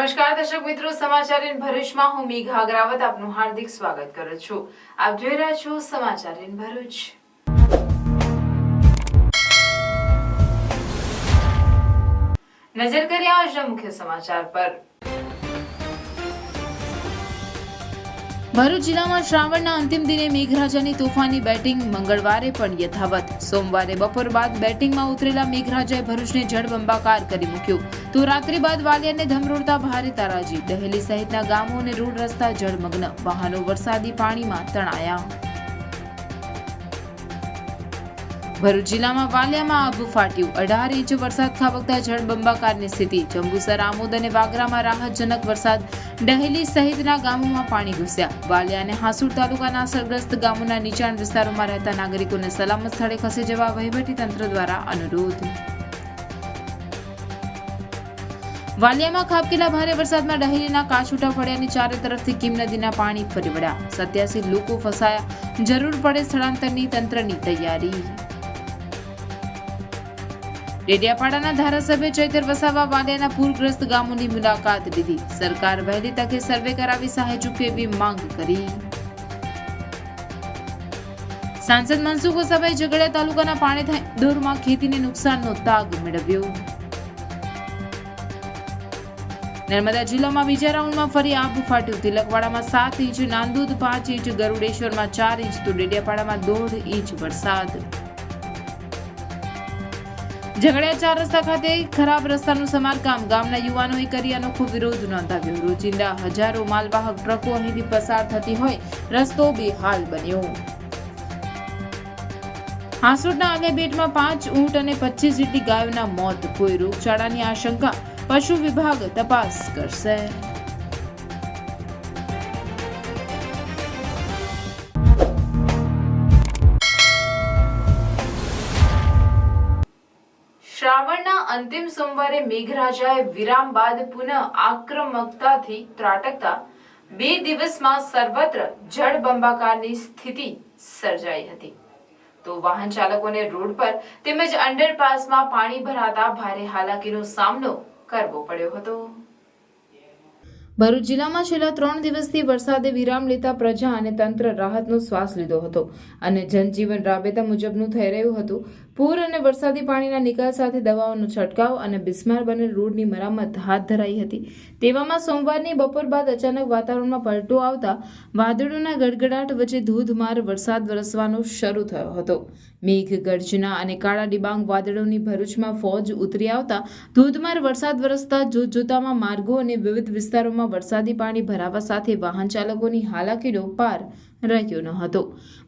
નમસ્કાર દર્શક મિત્રો, સમાચાર ઇન ભરૂચમાં હું મેઘા અગ્રાવત આપનું હાર્દિક સ્વાગત કરું છું. આપ જોઈ રહ્યા છો સમાચાર ઇન ભરૂચ. નજર કરીએ આજના મુખ્ય સમાચાર પર. ભરૂચ જિલ્લામાં શ્રાવણના અંતિમ દિને મેઘરાજાની તોફાની બેટિંગ મંગળવારે પણ યથાવત. સોમવારે બપોર બાદ બેટિંગમાં ઉતરેલા મેઘરાજાએ ભરૂચને જળબંબાકાર કરી મૂક્યું. તો રાત્રિ બાદ વાલિયાને ધમરોડતા ભારે તારાજી. દહેલી સહિતના ગામો અને રોડ રસ્તા જળમગ્ન. વાહનો વરસાદી પાણીમાં તણાયા. ભરૂચ જિલ્લામાં વાલિયામાં આભ ફાટ્યું. 18 ઇંચ વરસાદ ખાબકતા જળબંબાકારની સ્થિતિ. જંબુસર, આમોદ અને વાગરામાં રાહતજનક વરસાદ. દહેલી સહિતના ગામોમાં પાણી ઘૂસ્યા. વાલિયા અને હાસુડ તાલુકાના અસરગ્રસ્ત ગામોના નીચાણ વિસ્તારોમાં રહેતા નાગરિકોને સલામત સ્થળે ખસી જવા વહીવટીતંત્ર દ્વારા અનુરોધ. વાલિયામાં ખાબકેલા ભારે વરસાદમાં દહેલીના કાછૂટા ફળિયાની ચારે તરફથી કીમ નદીના પાણી ફરી વળ્યા. 87 લોકો ફસાયા. જરૂર પડે સ્થળાંતરની તંત્રની તૈયારી. ડેડિયાપાડાના ધારાસભ્ય ચૈતર વસાવા વાલિયાના પૂરગ્રસ્ત ગામોની મુલાકાત લીધી. સરકાર વહેલી તકે સર્વે કરાવી સહાય ચૂકવે એવી માંગ કરી. સાંસદ મનસુખ વસાવાએ ઝઘડિયા તાલુકાના પાણીધોરમાં ખેતીને નુકસાનનો તાગ મેળવ્યો. નર્મદા જિલ્લામાં બીજા રાઉન્ડમાં ફરી આભ ફાટ્યું. તિલકવાડામાં 7 ઇંચ, નાંદોદ 5 ઇંચ, ગરુડેશ્વરમાં 4 ઇંચ તો ડેડિયાપાડામાં 1.5 ઇંચ વરસાદ. ઝઘડિયા 4 રસ્તા ખાતે ખરાબ રસ્તાનું સમારકામ. ગામના યુવાનોએ કરી અનોખો વિરોધ નોંધાવ્યો. રોજિંદા હજારો માલવાહક ટ્રકો અહીંથી પસાર થતી હોય રસ્તો બેહાલ બન્યો. હાંસોડના આલિયા બેટમાં 5 ઊંટ અને 25 જેટલી ગાયોના મોત. કોઈ રોગચાળાની આશંકા. પશુ વિભાગ તપાસ કરશે. શ્રાવણના અંતિમ સોમવારે મેઘરાજાએ વિરામ બાદ પુનઃ આક્રમકતાથી ત્રાટકતા 2 દિવસમાં સર્વત્ર જળબંબાકારની સ્થિતિ સર્જાઈ હતી. તો વાહન ચાલકોને રોડ પર તેમજ અંડરપાસમાં પાણી ભરાતા ભારે હાલાકીનો સામનો કરવો પડ્યો હતો. ભરૂચ જિલ્લામાં છેલ્લા 3 દિવસથી વરસાદે વિરામ લેતા પ્રજા અને તંત્ર રાહતનો શ્વાસ લીધો હતો અને જનજીવન રાબેતા મુજબનું થઈ રહ્યું હતું. પૂર અને વરસાદી પાણીના નિકાલ સાથે દવાઓનો છંટકાવ અને બિસ્માર બનેલ રોડની મરામત હાથ ધરાઈ હતી. તેવામાં સોમવારની બપોર બાદ અચાનક વાતાવરણમાં પલટો આવતા વાદળોના ગડગડાટ વચ્ચે ધોધમાર વરસાદ વરસવાનો શરૂ થયો હતો. મેઘ ગર્જના અને કાળા ડિબાંગ વાદળોની ભરૂચમાં ફોજ ઉતરી આવતા ધોધમાર વરસાદ વરસતા જોતજોતામાં માર્ગો અને વિવિધ વિસ્તારોમાં વરસાદી પાણી ભરાવા સાથે વાહન ચાલકોની હાલાકીનો પાર રહ્યો ન હતો.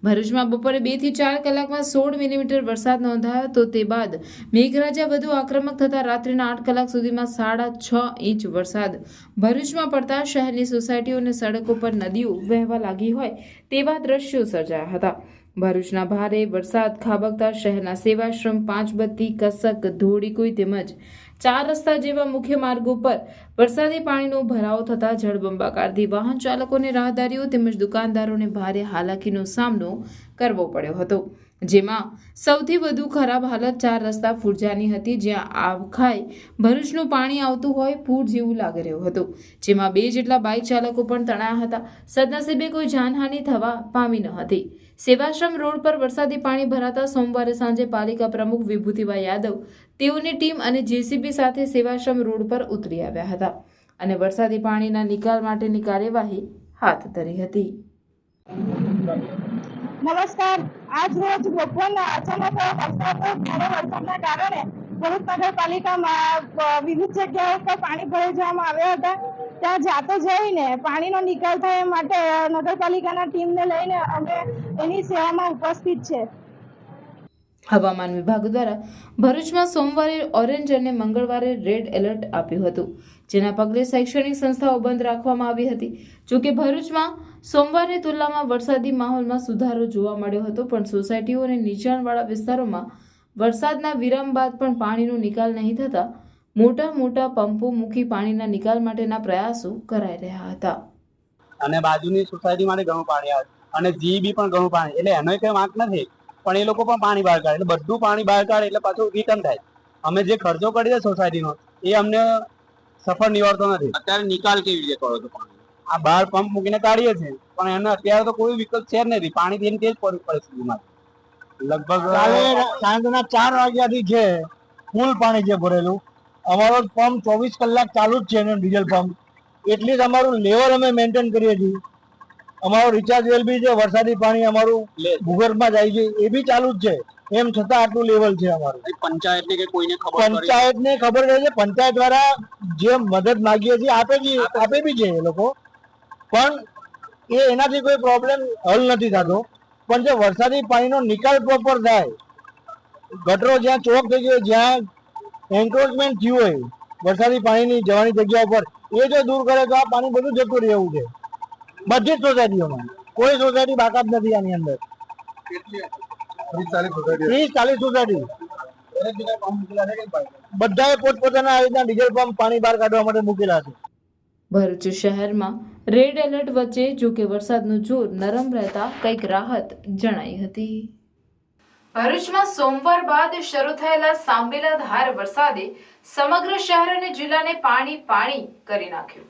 ભરૂચમાં બપોરે 2 થી 4 કલાકમાં 16 મિલીમીટર વરસાદ નોંધાયો તો તે બાદ મેઘરાજા વધુ આક્રમક થતા રાત્રિના 8 કલાક સુધીમાં 6.5 ઇંચ વરસાદ ભરૂચમાં પડતા શહેરની સોસાયટીઓ અને સડકો પર નદીઓ વહેવા લાગી હોય તેવા દ્રશ્યો સર્જાયા હતા. ભરૂચના ભારે વરસાદ ખાબકતા શહેરના સેવાશ્રમ, પાંચબત્તી, કસક, ધોળીકુઈ તેમજ 4 રસ્તા જેવા મુખ્ય માર્ગો પર વરસાદી પાણીનો ભરાવો થતા જળબંબાકારથી વાહન ચાલકોને, રાહદારીઓ તેમજ દુકાનદારોને ભારે હાલાકીનો સામનો કરવો પડ્યો હતો. જેમાં સૌથી વધુ ખરાબ હાલત 4 રસ્તા ફુરજાની હતી, જ્યાં આખાય ભરૂચનું પાણી આવતું હોય પૂર જેવું લાગી રહ્યું હતું. જેમાં 2 જેટલા બાઇક ચાલકો પણ તણાયા હતા. સદનસીબે કોઈ જાનહાનિ થવા પામી ન હતી. સેવાશ્રમ રોડ પર વરસાદી પાણી ભરાતા સોમવારે સાંજે પાલિકા પ્રમુખ વિભૂતિભાઈ યાદવ, તેઓની ટીમ અને જેસીબી સાથે સેવાશ્રમ રોડ પર ઉતરી આવ્યા હતા અને વરસાદી પાણીના નિકાલ માટેની કાર્યવાહી હાથ ધરી હતી. નમસ્કાર. આજ રોજ બપોરના અચાનક વરસાદના કારણે ભરૂચ નગરપાલિકામાં વિવિધ જગ્યાઓ પર પાણી ભરાઈ જવામાં આવ્યા હતા. ત્યાં જાતે જઈને પાણીનો નિકાલ થાય એ માટે નગરપાલિકાના ટીમને લઈને અમે એની સેવામાં ઉપસ્થિત છે. હવામાન વિભાગ દ્વારા ભરૂચમાં સોમવારે ઓરેન્જ અને મંગળવારે રેડ એલર્ટ આપ્યું હતું, જેના પગલે શૈક્ષણિક સંસ્થાઓ બંધ રાખવામાં આવી હતી. જોકે ભરૂચમાં સોમવારની તુલનામાં વરસાદી માહોલમાં સુધારો જોવા મળ્યો હતો, પણ સોસાયટીઓ અને નીચાણવાળા વિસ્તારોમાં વરસાદના વિરામ બાદ પણ પાણીનો નિકાલ નહીં થતા મોટા પંપો મૂકી પાણીના નિકાલ માટેના પ્રયાસો કરાઈ રહ્યા હતા. અને બાજુની સોસાયટી માટે ઘણું પાણી આવે અને જીબી પણ ઘણું પાણી, એટલે એનો કઈ વાંક નથી, પણ એ લોકો પણ પાણી બહાર કાઢે, એટલે બધું પાણી બહાર કાઢે એટલે પાછું રિટર્ન થાય. અમે જે ખર્ચો કરીએ સોસાયટીનો એ અમને સફળ નિવારતો નથી. અત્યારે નિકાલ કેવી રીતે કરો છો પાણી? આ બહાર પંપ મૂકીને કાઢીએ છીએ, પણ એને અત્યારે તો કોઈ વિકલ્પ છે જ નથી. પાણી તેની તે જ પરિસ્થિતિમાં લગભગ સાંજના 4 વાગ્યાથી છે, ફૂલ પાણી છે ભરેલું. અમારો પંપ 24 કલાક ચાલુ જ છે ને ડીઝલ પંપ, એટલી જ અમારું લેવલ અમે મેન્ટેન કરીએ છીએ. અમારો રિચાર્જ વેલ બી છે, વરસાદી પાણી અમારું ભૂગર્ભમાં જાય છે એ બી ચાલુ જ છે. એમ છતાં આટલું લેવલ છે અમારું. પંચાયત ને કે કોઈને ખબર પડી? પંચાયતને ખબર છે, પંચાયત દ્વારા જે મદદ માંગીએ છીએ આપે બી છે એ લોકો, પણ એનાથી કોઈ પ્રોબ્લેમ હલ નથી થતો. પણ જે વરસાદી પાણીનો નિકાલ પ્રોપર થાય, ગટરો જ્યાં ચોક થઈ ગયો, જ્યાં એન્ક્રોચમેન્ટ થયું હોય વરસાદી પાણીની જવાની જગ્યા ઉપર, એ જો દૂર કરે તો આ પાણી બધું જતું રહે એવું છે. બધી જ સોસાયટીઓમાં, કોઈ સોસાયટી બાકાત નથી આની અંદર. 30-40 સોસાયટી બધાએ પોતપોતાના આ રીતના ડીઝલ પંપ પાણી બહાર કાઢવા માટે મૂકેલા છે. ભરૂચ શહેરમાં રેડ એલર્ટ વચ્ચે જોકે વરસાદનું જોર નરમ રહેતા કંઈક રાહત જણાઈ હતી. ભરૂચમાં સોમવાર બાદ શરૂ થયેલા સાંબેલાધાર વરસાદે સમગ્ર શહેર અને જિલ્લાને પાણી કરી નાખ્યું.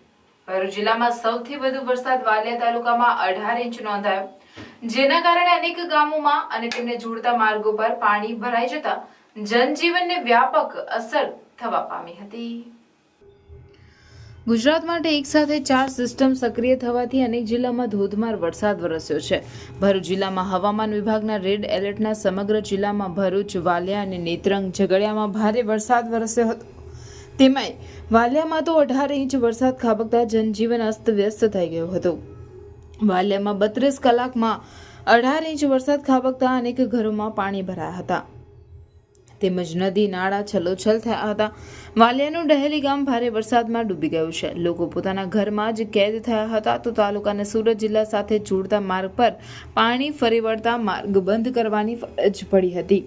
ભરૂચ જિલ્લામાં સૌથી વધુ વરસાદ વાલિયા તાલુકામાં 18 ઇંચ નોંધાયો, જેના કારણે અનેક ગામોમાં અને તેમને જોડતા માર્ગો પર પાણી ભરાઈ જતા જનજીવનને વ્યાપક અસર થવા પામી હતી. ગુજરાત માટે એક સાથે 4 સિસ્ટમ સક્રિય થવાથી અનેક જિલ્લામાં ધોધમાર વરસાદ વરસ્યો છે. ભરૂચ જિલ્લામાં હવામાન વિભાગના રેડ એલર્ટના સમગ્ર જિલ્લામાં ભરૂચ, વાલિયા અને નેત્રંગ, ઝઘડિયામાં ભારે વરસાદ વરસ્યો હતો. તેમાંય વાલિયામાં તો 18 ઇંચ વરસાદ ખાબકતા જનજીવન અસ્તવ્યસ્ત થઈ ગયું હતું. વાલિયામાં 32 કલાકમાં 18 ઇંચ વરસાદ ખાબકતા અનેક ઘરોમાં પાણી ભરાયા હતા, તેમજ નદી નાળા છલોછલ થયા હતા. વાલિયાનું ડહેલી ગામ ભારે વરસાદમાં ડૂબી ગયું છે. લોકો પોતાના ઘરમાં જ કેદ થયા હતા, તો તાલુકાને સુરત જિલ્લા સાથે જોડતા માર્ગ પર પાણી ફરી વળતા માર્ગ બંધ કરવાની ફરજ પડી હતી.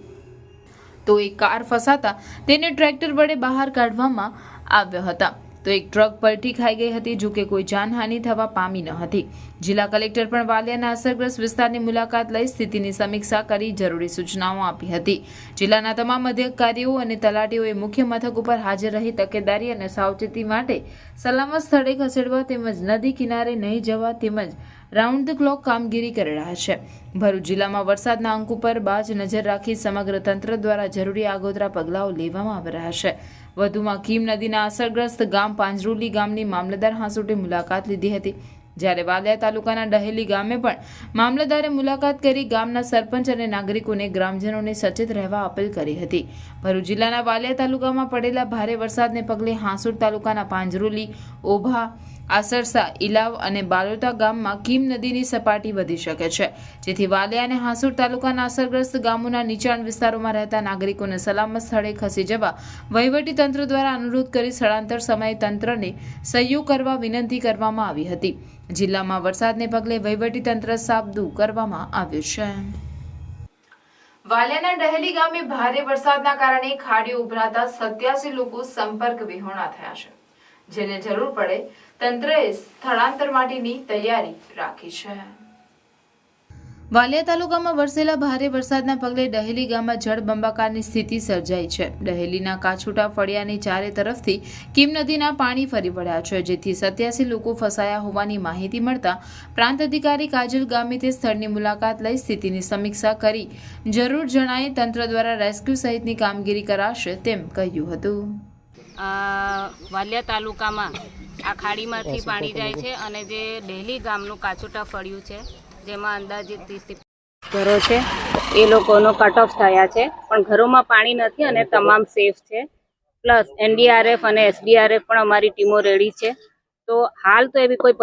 તો એક કાર ફસાતા તેને ટ્રેક્ટર વડે બહાર કાઢવામાં આવ્યા હતા, તો એક ટ્રક પલટી ખાઈ ગઈ હતી. જો કે કોઈ જાનહાનિ થવા પામી ન હતી. જિલ્લા કલેક્ટર પણ વાલિયાના અસરગ્રસ્ત વિસ્તારની મુલાકાત લઈ સ્થિતિની સમીક્ષા કરી જરૂરી સૂચનાઓ આપી હતી. જિલ્લાના તમામ અધિકારીઓ અને તલાટીઓએ મુખ્ય મથક ઉપર હાજર રહી તકેદારી અને સાવચેતી માટે સલામત સ્થળે ખસેડવા તેમજ નદી કિનારે નહીં જવા તેમજ રાઉન્ડ ધ ક્લોક કામગીરી કરી રહ્યા છે. ભરૂચ જિલ્લામાં વરસાદના અંક ઉપર બાજ નજર રાખી સમગ્ર તંત્ર દ્વારા જરૂરી આગોતરા પગલાઓ લેવામાં આવી રહ્યા છે. વધુમાં કીમ નદીના અસરગ્રસ્ત ગામ પાંજરોલી ગામની મામલતદાર હાંસોટે મુલાકાત લીધી હતી, જ્યારે વાલિયા તાલુકાના ડહેલી ગામે પણ મામલતદારે મુલાકાત કરી ગામના સરપંચ અને નાગરિકોને ગ્રામજનોને સચેત રહેવા અપીલ કરી હતી. ભરૂચ જિલ્લાના વાલિયા તાલુકામાં પડેલા ભારે વરસાદને પગલે હાંસોટ તાલુકાના પાંજરોલી, ઓભા, આસરસા, ઇલાવ અને બાલોટા ગામમાં કીમ નદીની સપાટી વધી શકે છે, જેથી વાલિયા અને હાંસોટ તાલુકાના અસરગ્રસ્ત ગામોના નીચાણ વિસ્તારોમાં રહેતા નાગરિકોને સલામત સ્થળે ખસી જવા વહીવટી તંત્ર દ્વારા અનુરોધ કરી સ્થળાંતર સમયે તંત્રને સહયોગ કરવા વિનંતી કરવામાં આવી હતી. જિલ્લામાં વરસાદને પગલે વહીવટી તંત્ર સાબદું કરવામાં આવ્યું છે. વાલિયાના ડહેલી ગામે ભારે વરસાદના કારણે ખાડીઓ ઉભરાતા 87 લોકો સંપર્ક વિહોણા થયા છે, જેને જરૂર પડે તંત્રએ સ્થળાંતર માટેની તૈયારી રાખી છે. વાલિયા તાલુકામાં વરસેલા ભારે વરસાદના પગલે ડહેલી ગામમાં જળબંબાકારની સ્થિતિ સર્જાઈ છે. ડહેલીના કાછોટા ફળિયાની ચારે તરફથી કીમ નદીના પાણી ફરી વળ્યા છે, જેથી 87 લોકો ફસાયા હોવાની માહિતી મળતા પ્રાંત અધિકારી કાજલ ગામે તે સ્થળની મુલાકાત લઈ સ્થિતિની સમીક્ષા કરી જરૂર જણાય તંત્ર દ્વારા રેસ્ક્યુ સહિતની કામગીરી કરાશે તેમ કહ્યું હતું. વાલિયા તાલુકામાં આ ખાડીમાંથી પાણી જાય છે અને જે ડહેલી ગામનું કાચોટા ફળ્યું છે, જેમાં અંદાજિત 30 ઘરો છે, એ લોકોનો કટ ઓફ થયા છે, પણ ઘરોમાં પાણી નથી અને તમામ સેફ છે. પ્લસ NDRF અને SDRF પણ અમારી ટીમો રેડી છે. તો હાલ તો એવી કોઈ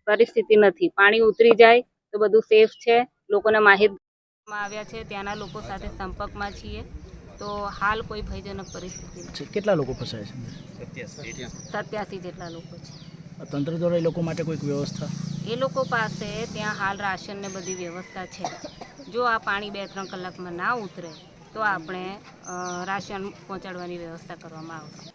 પરિસ્થિતિ નથી. પાણી ઉતરી જાય તો બધું સેફ છે. લોકોને માહિતી આવ્યા છે, ત્યાંના લોકો સાથે સંપર્કમાં છીએ. તો હાલ કોઈ ભયજનક પરિસ્થિતિ નથી. કેટલા લોકો ફસાય છે? 87 જેટલા લોકો છે. તંત્ર દ્વારા એ લોકો માટે કોઈક વ્યવસ્થા? એ લોકો પાસે ત્યાં હાલ રાશન ને બધી વ્યવસ્થા છે. જો આ પાણી 2-3 કલાકમાં ના ઉતરે તો આપણે રાશન પહોંચાડવાની વ્યવસ્થા કરવામાં આવશે.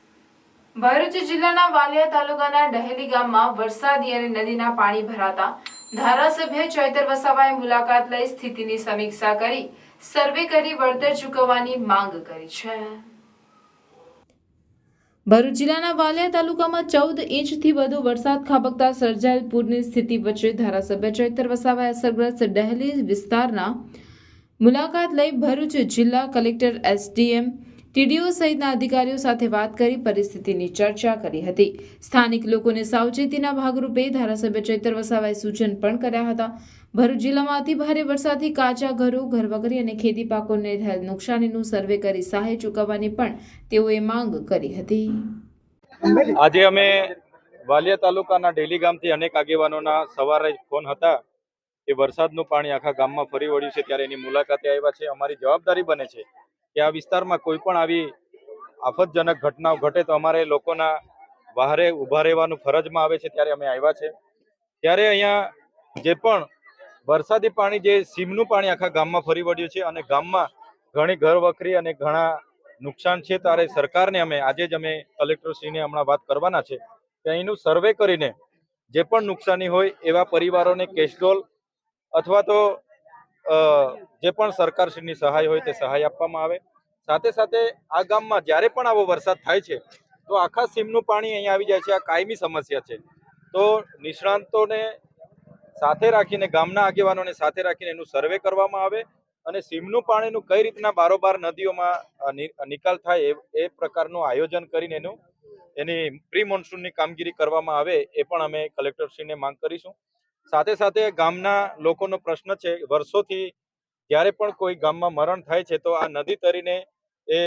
ભરૂચ જિલ્લાના વાલિયા તાલુકાના ડહેલી ગામમાં વરસાદી અને નદીના પાણી ભરાતા ધારાસભ્ય ચૈતર વસાવાએ મુલાકાત લઈ સ્થિતિની સમીક્ષા કરી સર્વે કરી વળતર ચૂકવવાની માંગ કરી છે. ભરૂચ જિલ્લાના વાલિયા તાલુકામાં 14 ઇંચથી વધુ વરસાદ ખાબકતા સર્જાયેલ પૂરની સ્થિતિ વચ્ચે ધારાસભ્ય ચૈતર વસાવાએ અસરગ્રસ્ત ડહેલી વિસ્તારના મુલાકાત લઈ ભરૂચ જિલ્લા કલેક્ટર, એસડીએમ, ટીડીઓ સહિતના અધિકારીઓ સાથે વાત કરી પરિસ્થિતિની ચર્ચા કરી હતી. સ્થાનિક લોકોને સાવચેતીના ભાગરૂપે ધારાસભ્ય ચૈતર વસાવાએ સૂચન પણ કર્યા હતા. ભરૂચ જિલ્લામાં અતિભારે વરસાદથી કાચા ઘરો, ઘરવકરી અને ખેતી પાકોને થયેલ નુકસાનીનું સર્વે કરી સહાય ચૂકવવાની પણ તેઓએ માંગ કરી હતી. આજે અમે વાલિયા તાલુકાના ડેલી ગામથી અનેક આગેવાનોના સવારે ફોન હતા કે વરસાદનું પાણી આખા ગામમાં ફરી વળ્યું છે, ત્યારે એની મુલાકાતે આવ્યા છે. અમારી જવાબદારી બને છે કે આ વિસ્તારમાં કોઈ પણ આવી આફતજનક ઘટનાઓ ઘટે તો અમારે લોકોના વહારે ઊભા રહેવાનું ફરજમાં આવે છે, ત્યારે અમે આવ્યા છે. ત્યારે અહીંયા જે પણ વરસાદી પાણી, જે સીમનું પાણી આખા ગામમાં ફરી વળ્યું છે અને ગામમાં ઘણી ઘર વખરી અને ઘણા નુકસાન છે, ત્યારે સરકારને આજે જ અમે કલેક્ટરશ્રીને હમણાં વાત કરવાના છે કે અહીંનું સર્વે કરીને જે પણ નુકસાની હોય એવા પરિવારોને કેશડોલ અથવા તો જે પણ સરકારશ્રીની સહાય હોય તે સહાય આપવામાં આવે. સાથે સાથે આ ગામમાં જ્યારે પણ આવો વરસાદ થાય છે તો આખા સીમનું પાણી અહીંયા આવી જાય છે. આ કાયમી સમસ્યા છે. તો નિષ્ણાંતોને સાથે રાખીને, ગામના આગેવાનોને સાથે રાખીને એનું સર્વે કરવામાં આવે અને સીમનું પાણીનું કઈ રીતના બારોબાર નદીઓમાં નિકાલ થાય એ પ્રકારનું આયોજન કરીને એની પ્રી મોન્સૂનની કામગીરી કરવામાં આવે, એ પણ અમે કલેક્ટરશ્રીને માંગ કરીશું. સાથે સાથે ગામના લોકોનો પ્રશ્ન છે, વર્ષોથી જ્યારે પણ કોઈ ગામમાં મરણ થાય છે તો આ નદી તરીને એ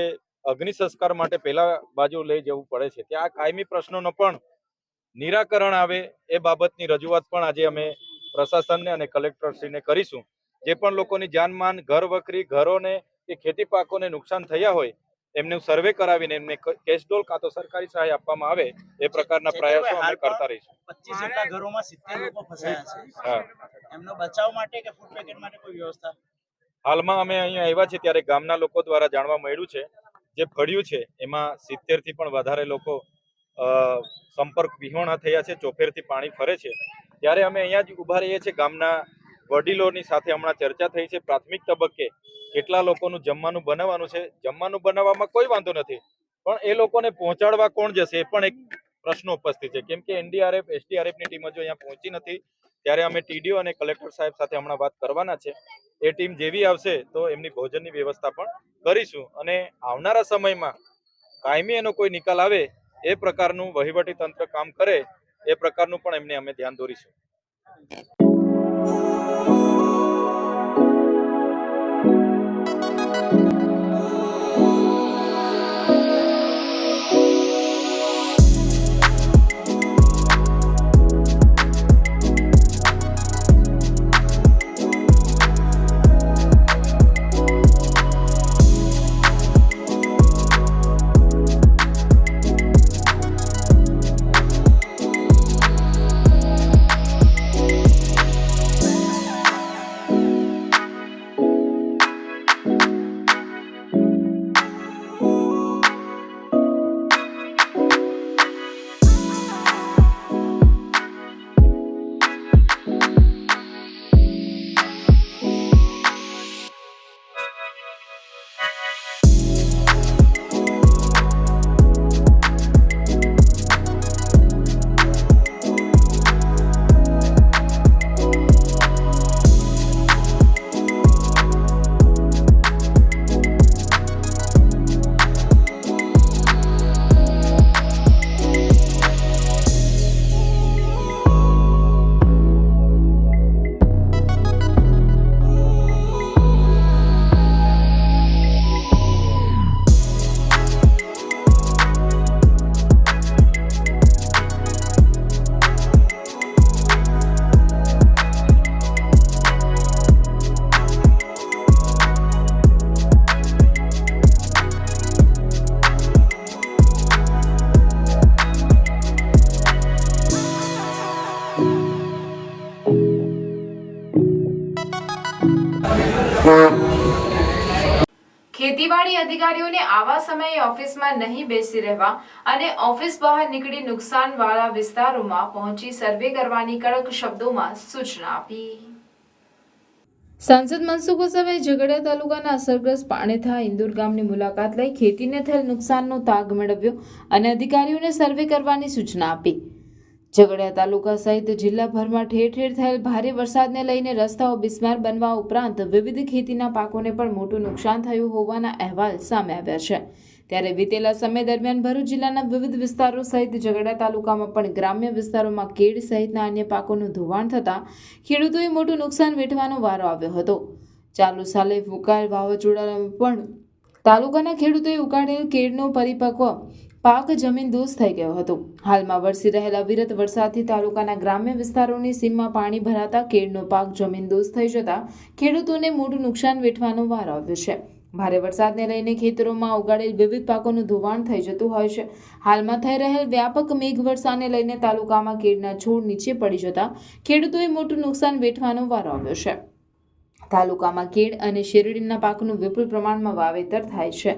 અગ્નિ સંસ્કાર માટે પહેલા બાજુ લઈ જવું પડે છે. ત્યાં આ કાયમી પ્રશ્નોનો પણ નિરાકરણ આવે એ બાબતની રજૂઆત પણ આજે અમે પ્રશાસનને અને કલેક્ટરશ્રીને કરીશું. જે પણ લોકોની જાનમાન, ઘર વખરી, ઘરોને કે ખેતી પાકોને નુકસાન થયા હોય એમનું સર્વે કરાવીને એમને કેશડોલ કાં તો સરકારી સહાય આપવામાં આવે એ પ્રકારના પ્રયાસો અમે કરતા રહીશું. 25 જેટલા ઘરોમાં 70 લોકો ફસાયા છે. હા, એમનો બચાવ માટે કે ફૂડ પેકેટ માટે કોઈ વ્યવસ્થા? હાલમાં અમે અહીંયા આવ્યા છીએ ત્યારે ગામના લોકો દ્વારા જાણવા મળ્યું છે જે ફળ્યું છે એમાં 70 થી પણ વધારે લોકો સંપર્ક વિહોણા થયા છે, ચોફેરથી પાણી ફરે છે. ત્યારે અમે અહીંયા જ ઊભા રહીએ છીએ. ગામના વડીલોની સાથે હમણાં ચર્ચા થઈ છે. પ્રાથમિક તબક્કે કેટલા લોકોનું જમવાનું બનાવવાનું છે, જમવાનું બનાવવામાં કોઈ વાંધો નથી, પણ એ લોકોને પહોંચાડવા કોણ જશે એ પણ એક પ્રશ્ન ઉપસ્થિત છે. કેમ કે એનડીઆરએફ, એસડીઆરએફની ટીમ હજુ અહીંયા પહોંચી નથી. ત્યારે અમે ટીડીઓ અને કલેક્ટર સાહેબ સાથે હમણાં વાત કરવાના છે. એ ટીમ જેવી આવશે તો એમની ભોજનની વ્યવસ્થા પણ કરીશું અને આવનારા સમયમાં કાયમી એનો કોઈ નિકાલ આવે એ પ્રકારનું વહીવટી તંત્ર કામ કરે એ પ્રકારનું પણ એમને અમે ધ્યાન દોરીશું. ખેતીવાડી અધિકારીઓને આવા સમયે ઓફિસમાં નહીં બેસી રહેવા અને ઓફિસ બહાર નીકળી નુકસાનવાળા વિસ્તારોમાં પહોંચી સર્વે કરવાની કડક શબ્દોમાં સૂચના આપી. સાંસદ મનસુખ વસાવાએ ઝઘડિયા તાલુકાના અસરગ્રસ્ત પાણેથા ઇન્દોર ગામની મુલાકાત લઈ ખેતીને થયેલ નુકસાનનો તાગ મેળવ્યો અને અધિકારીઓને સર્વે કરવાની સૂચના આપી. ઝઘડિયા તાલુકા સહિત જિલ્લાભરમાં ઠેર ઠેર થયેલ ભારે વરસાદને લઈને રસ્તાઓ બિસ્માર બનવા ઉપરાંત વિવિધ ખેતીના પાકોને પણ મોટું નુકસાન થયું હોવાના અહેવાલ સામે આવ્યા છે. ત્યારે વિતેલા સમય દરમિયાન ભરૂચ જિલ્લાના વિવિધ વિસ્તારો સહિત ઝઘડિયા તાલુકામાં પણ ગ્રામ્ય વિસ્તારોમાં કેળ સહિતના અન્ય પાકોનું ધોવાણ થતાં ખેડૂતોએ મોટું નુકસાન વેઠવાનો વારો આવ્યો હતો. ચાલુ સાલે ફૂંકાયેલ વાવાઝોડામાં પણ તાલુકાના ખેડૂતોએ ઉગાડેલ કેળનો પરિપક્વ પાક જમીનદોસ્ત થઈ ગયો હતો. હાલમાં વરસી રહેલા વિરત વરસાદથી તાલુકાના ગ્રામ્ય વિસ્તારોની સીમમાં પાણી ભરાતા કેળનો પાક જમીનદોસ્ત થઈ જતા ખેડૂતોને મોટું નુકસાન વેઠવાનો વારો આવ્યો છે. ભારે વરસાદને લઈને ખેતરોમાં ઉગાડેલ વિવિધ પાકોનું ધોવાણ થઈ જતું હોય છે. હાલમાં થઈ રહેલ વ્યાપક મેઘવર્ષાને લઈને તાલુકામાં કેળના છોડ નીચે પડી જતા ખેડૂતોએ મોટું નુકસાન વેઠવાનો વારો આવ્યો છે. તાલુકામાં કેળ અને શેરડીના પાકનું વિપુલ પ્રમાણમાં વાવેતર થાય છે.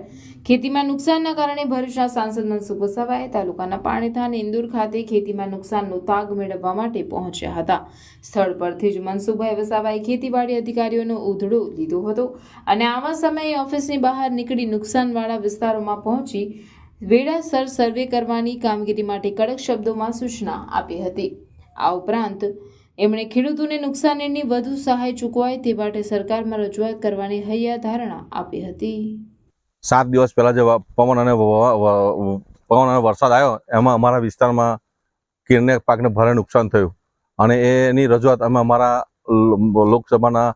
ખેતીમાં નુકસાનના કારણે ભરૂચના સાંસદ મનસુખ વસાવાએ તાલુકાના પાણેથા અને ઇન્દોર ખાતે ખેતીમાં નુકસાનનો તાગ મેળવવા માટે પહોંચ્યા હતા. સ્થળ પરથી જ મનસુખભાઈ વસાવાએ ખેતીવાડી અધિકારીઓનો ઉધડો લીધો હતો અને આવા સમયે ઓફિસની બહાર નીકળી નુકસાનવાળા વિસ્તારોમાં પહોંચી વેળાસર સર્વે કરવાની કામગીરી માટે કડક શબ્દોમાં સૂચના આપી હતી. આ ઉપરાંત એમણે ખેડૂતોને નુકસાનીની વધુ સહાય ચૂકવાય તે માટે સરકારમાં રજૂઆત કરવાની હૈયા ધારણા આપી હતી. 7 દિવસ પહેલા જે પવન અને વરસાદ આવ્યો એમાં અમારા વિસ્તારમાં કેળને પાકને ભારે નુકસાન થયું અને એની રજૂઆત અમે અમારા લોકસભાના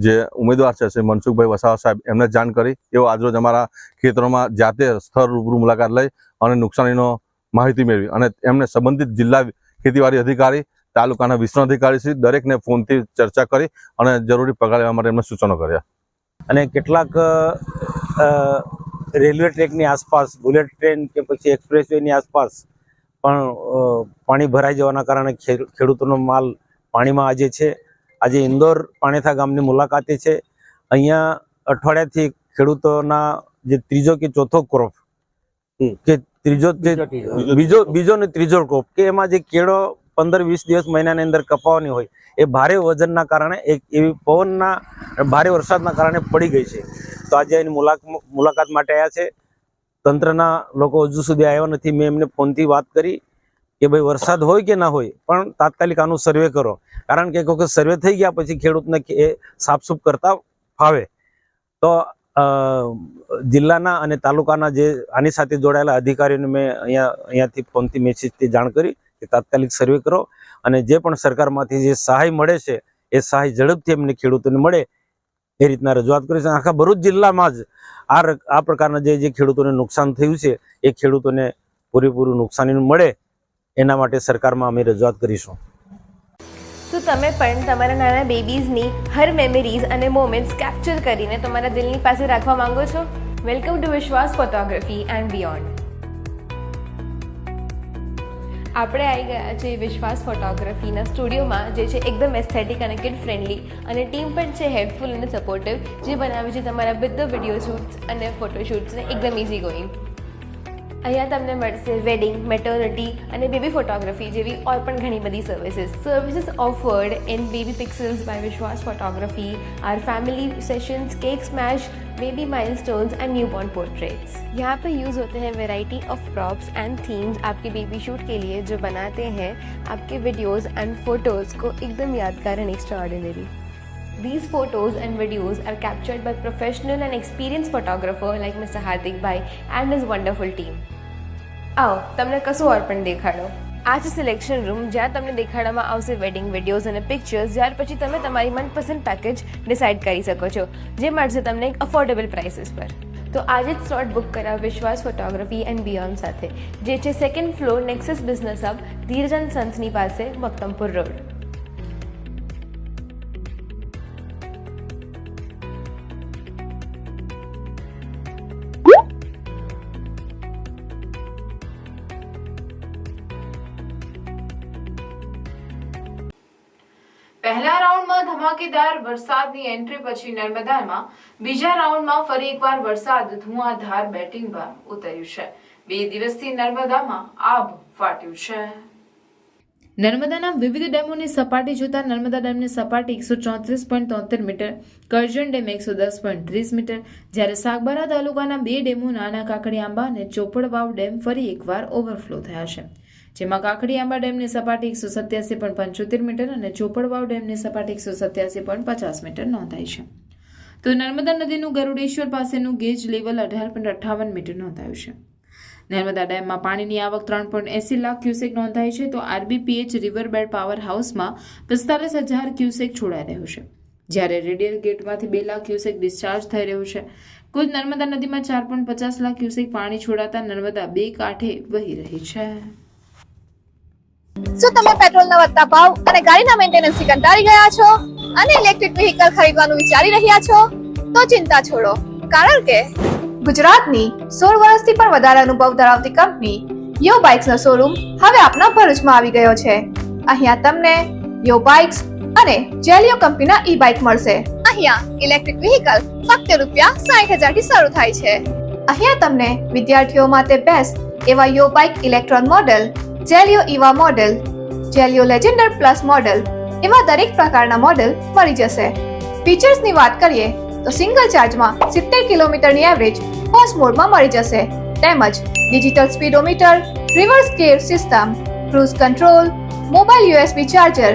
જે ઉમેદવાર છે શ્રી મનસુખભાઈ વસાવા સાહેબ એમને જાણ કરી. એવો આજરોજ અમારા ખેતરોમાં જાતે સ્થળ રૂબરૂ મુલાકાત લઈ અને નુકસાનીનો માહિતી મેળવી અને એમને સંબંધિત જિલ્લા ખેતીવાડી અધિકારી, તાલુકાના વિસ્તરણ અધિકારી શ્રી દરેકને ફોનથી ચર્ચા કરી અને જરૂરી પગલાં લેવા માટે એમને સૂચનો કર્યા. અને કેટલાક રેલવે ટ્રેકની આસપાસ, બુલેટ ટ્રેન કે પછી એક્સપ્રેસ વેની આસપાસ પણ પાણી ભરાઈ જવાના કારણે ખેડૂતોનો માલ પાણીમાં આજે છે. આજે ઇન્દોર પાણેથા ગામની મુલાકાતે છે. અહીંયા અઠવાડિયાથી ખેડૂતોના જે ત્રીજો કે ચોથો ક્રોપ કે બીજો ને ત્રીજો ક્રોપ કે એમાં જે કેળો 15-20 દિવસ મહિનાની અંદર કપાવાની હોય એ ભારે વજનના કારણે એક એવી પવનના ભારે વરસાદના કારણે પડી ગઈ છે. તો આજે એની મુલાકાત માટે આવ્યા છે. તંત્રના લોકો હજુ સુધી આવ્યા નથી. મેં એમને ફોનથી વાત કરી કે ભાઈ વરસાદ હોય કે ના હોય પણ તાત્કાલિક આનું સર્વે કરો, કારણ કે એક વખત સર્વે થઈ ગયા પછી ખેડૂતને એ સાફસૂફ કરતા ફાવે. તો જિલ્લાના અને તાલુકાના જે આની સાથે જોડાયેલા અધિકારીઓને મેં અહીંયાથી ફોનથી મેસેજથી જાણ કરી કે તાત્કાલિક સર્વે કરો અને જે પણ સરકારમાંથી જે સહાય મળે છે એ સહાય ઝડપથી એમને ખેડૂતોને મળે એ રીતના રજૂઆત કરી છે. આખા ભરૂચ જિલ્લામાં જ આ પ્રકારના જે ખેડૂતોને નુકસાન થયું છે એ ખેડૂતોને પૂરેપૂરું નુકસાની મળે એના માટે સરકારમાં અમે રજૂઆત કરીશું. તો તમે પણ તમારા નાના બેબીઝની હર મેમરીઝ અને મોમેન્ટ્સ કેપ્ચર કરીને તમારા દિલની પાસે રાખવા માંગો છો? વેલકમ ટુ વિશ્વાસ ફોટોગ્રાફી એન્ડ બિયોન્ડ. આપણે આવી ગયા છે વિશ્વાસ ફોટોગ્રાફીના સ્ટુડિયોમાં, જે છે એકદમ એસ્થેટિક અને કિડ ફ્રેન્ડલી, અને ટીમ પણ છે હેલ્પફુલ અને સપોર્ટિવ, જે બનાવે છે તમારા બધા વિડીયો શૂટ્સ અને ફોટોશૂટ્સને એકદમ ઇઝી ગોઈંગ. અહીંયા તમને મળશે વેડિંગ, મેટર્નિટી અને બેબી ફોટોગ્રાફી જેવી ઓર પણ ઘણી બધી services offered in baby pixels by Vishwas photography, our family sessions, cake smash, baby milestones and newborn portraits. यहाँ पर यूज़ होते हैं variety of props and themes आपके बेबी शूट के लिए, जो बनाते हैं आपके वीडियोज़ एंड फोटोज़ को एकदम यादगार and extraordinary. These photos and videos are captured by professional and experienced photographer like Mr. Hardik Bhai and his wonderful team. आओ તમને કશું ઓર પણ દેખાડો. આ છે સિલેક્શન રૂમ, જ્યાં તમને દેખાડવામાં આવશે વેડિંગ વિડીયોઝ અને પિક્ચર્સ. ત્યાર પછી તમે તમારી મનપસંદ પેકેજ ડિસાઇડ કરી શકો છો, જે મળશે તમને એક અફોર્ડેબલ પ્રાઇસીસ પર. તો આજે જ સ્લોટ બુક કરાવ વિશ્વાસ ફોટોગ્રાફી એન્ડ બિયોન્ડ સાથે, જે છે 2nd floor Nexus business hub, ધીરજન સન્સની પાસે, મક્તમપુર રોડ. પહેલા રાઉન્ડમાં ધમાકેદાર વરસાદની એન્ટ્રી પછી નર્મદામાં બીજા રાઉન્ડમાં ફરી એકવાર વરસાદ ધુઆંધાર બેટિંગમાં ઉતર્યું છે. 2 દિવસથી નર્મદામાં આભ ફાટ્યું છે. નર્મદાના વિવિધ ડેમોની સપાટી જોતા નર્મદા ડેમની સપાટી 134.73 મીટર, કરજણ ડેમ 110.30 મીટર, જ્યારે સાગબારા તાલુકાના 2 ડેમો નાના કાકડીઆંબા અને ચોપડવાવ ડેમ ફરી એકવાર ઓવરફ્લો થયા છે, જેમાં કાકડીઆંબા ડેમની સપાટી 187.75 મીટર અને ચોપડવાવ ડેમની સપાટી 187.50 મીટર નોંધાઈ છે. તો નર્મદા નદીનું ગરુડેશ્વર પાસેનું ગેજ લેવલ 18.58 મીટર નોંધાયું છે. નર્મદા ડેમમાં પાણીની આવક 3.80 લાખ ક્યુસેક નોંધાઈ છે, તો આરબીપીએચ રિવરબેડ પાવર હાઉસમાં 45,000 ક્યુસેક છોડાઈ રહ્યું છે, જ્યારે રેડિયલ ગેટમાંથી 2 લાખ ક્યુસેક ડિસ્ચાર્જ થઈ રહ્યું છે. કુલ નર્મદા નદીમાં 4.50 લાખ ક્યુસેક પાણી છોડાતા નર્મદા 2 કાંઠે વહી રહી છે. શું તમે પેટ્રોલના વધતા ભાવ અને ગાડીના મેન્ટેનન્સથી કંટાળી ગયા છો અને ઇલેક્ટ્રિક વ્હીકલ ખરીદવાનું વિચારી રહ્યા છો? તો ચિંતા છોડો, કારણ કે ગુજરાતની 16 વર્ષથી પણ વધારે અનુભવ ધરાવતી કંપની યો બાઇક્સનો શોરૂમ હવે આપના ભરૂચમાં આવી ગયો છે. અહીંયા તમને યો બાઇક્સ અને જેલિયો કંપનીના ઈ બાઇક મળશે. અહીંયા ઇલેક્ટ્રિક વ્હીકલ ફક્ત ₹60,000 થી શરૂ થાય છે. અહીંયા તમને વિદ્યાર્થીઓ માટે બેસ્ટ એવા Yo bike electron model, Zelio Eeva model, Zelio Legender plus model એવા દરેક પ્રકારના મોડેલ મળી જશે. ફીચર્સની વાત કરીએ તો સિંગલ ચાર્જમાં 70 કિલોમીટરની એવરેજ ફર્સ્ટ મોડમાં મળી જશે, તેમજ digital speedometer, reverse gear system, cruise control, mobile USB charger,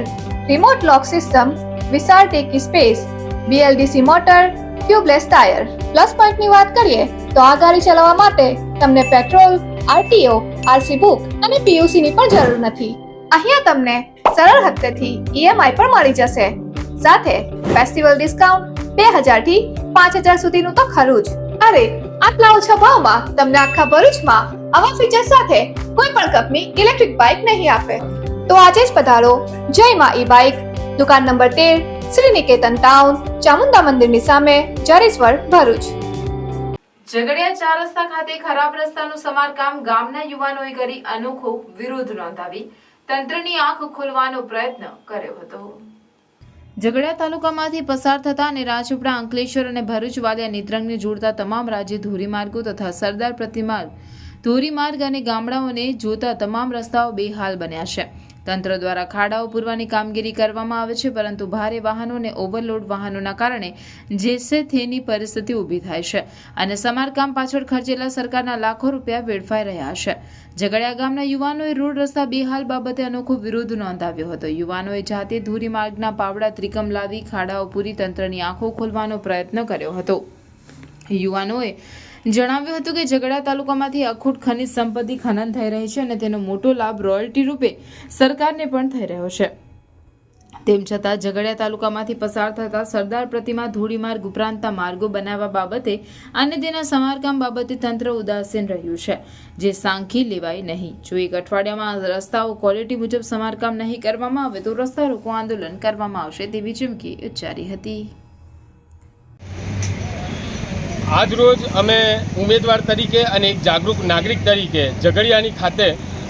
remote lock system, વિશાળ ટેકી space, BLDC motor, tubeless tyre. Plus પોઈન્ટની વાત કરીએ તો આ ગાડી ચલાવવા માટે તમને પેટ્રોલ, RTO, RC બુક અને PUC ની પણ જરૂર નથી. અહીંયા તમને સરળ હપ્તેથી EMI પણ મળી જશે, સાથે ફેસ્ટિવલ ડિસ્કાઉન્ટ 2,000 થી 5,000 સુધીનું તો ખરું જ. અરે આટલા ઓછા ભાવમાં તમને આખા ભરૂચમાં આવા ફીચર સાથે કોઈ પણ કંપની ઇલેક્ટ્રિક બાઇક નહીં આપે. તો આજે જ પધારો જય માં ઈ બાઇક, દુકાન નંબર 13, શ્રી નિકેતન ટાઉન, ચામુંડા મંદિરની સામે, જરેશ્વર, ભરૂચ. ઝઘડિયા 4 રસ્તા ખાતે ખરાબ રસ્તાનું સમારકામ ગામના યુવાનોએ કરી અનોખો વિરોધ નોંધાવી તંત્રની આંખ ખોલવાનો પ્રયત્ન કર્યો હતો. ઝઘડિયા તાલુકામાંથી પસાર થતા અને રાજપીપળા, અંકલેશ્વર અને ભરૂચ વાલિયા નેત્રંગને જોડતા તમામ રાજ્ય ધોરીમાર્ગો તથા સરદાર પ્રતિમા ધોરીમાર્ગ અને ગામડાઓને જોતા તમામ રસ્તાઓ બેહાલ બન્યા છે. તંત્ર દ્વારા ખાડાઓ પૂરવાની કામગીરી કરવામાં આવે છે, પરંતુ ભારે વાહનો અને ઓવરલોડ વાહનોના કારણે જેસે થેની પરિસ્થિતિ ઊભી થાય છે અને સમારકામ પાછળ ખર્ચેલા સરકારના લાખો રૂપિયા વેડફાઈ રહ્યા છે. ઝઘડિયા ગામના યુવાનોએ રોડ રસ્તા બેહાલ બાબતે અનોખો વિરોધ નોંધાવ્યો હતો. યુવાનોએ જાતે ધોરીમાર્ગના પાવડા ત્રિકમ લાવી ખાડાઓ પૂરી તંત્રની આંખો ખોલવાનો પ્રયત્ન કર્યો હતો. યુવાનોએ જણાવ્યું હતું કે ઝઘડિયા તાલુકામાંથી અખૂટ ખનિજ સંપત્તિ ખનન થઈ રહી છે અને તેનો મોટો લાભ રોયલ્ટી રૂપે સરકારને પણ થઈ રહ્યો છે. તેમ છતાં ઝઘડિયા તાલુકામાંથી પસાર થતા સરદાર પ્રતિમા ધોરીમાર્ગ ઉપરાંતના માર્ગો બનાવવા બાબતે અને તેના સમારકામ બાબતે તંત્ર ઉદાસીન રહ્યું છે, જે સાંખી લેવાય નહીં. જો એક અઠવાડિયામાં રસ્તાઓ ક્વોલિટી મુજબ સમારકામ નહીં કરવામાં આવે તો રસ્તા રોકો આંદોલન કરવામાં આવશે તેવી ચીમકી ઉચ્ચારી હતી. આજ રોજ અમે ઉમેદવાર તરીકે અને એક જાગૃત નાગરિક તરીકે ઝઘડિયાની ખાતે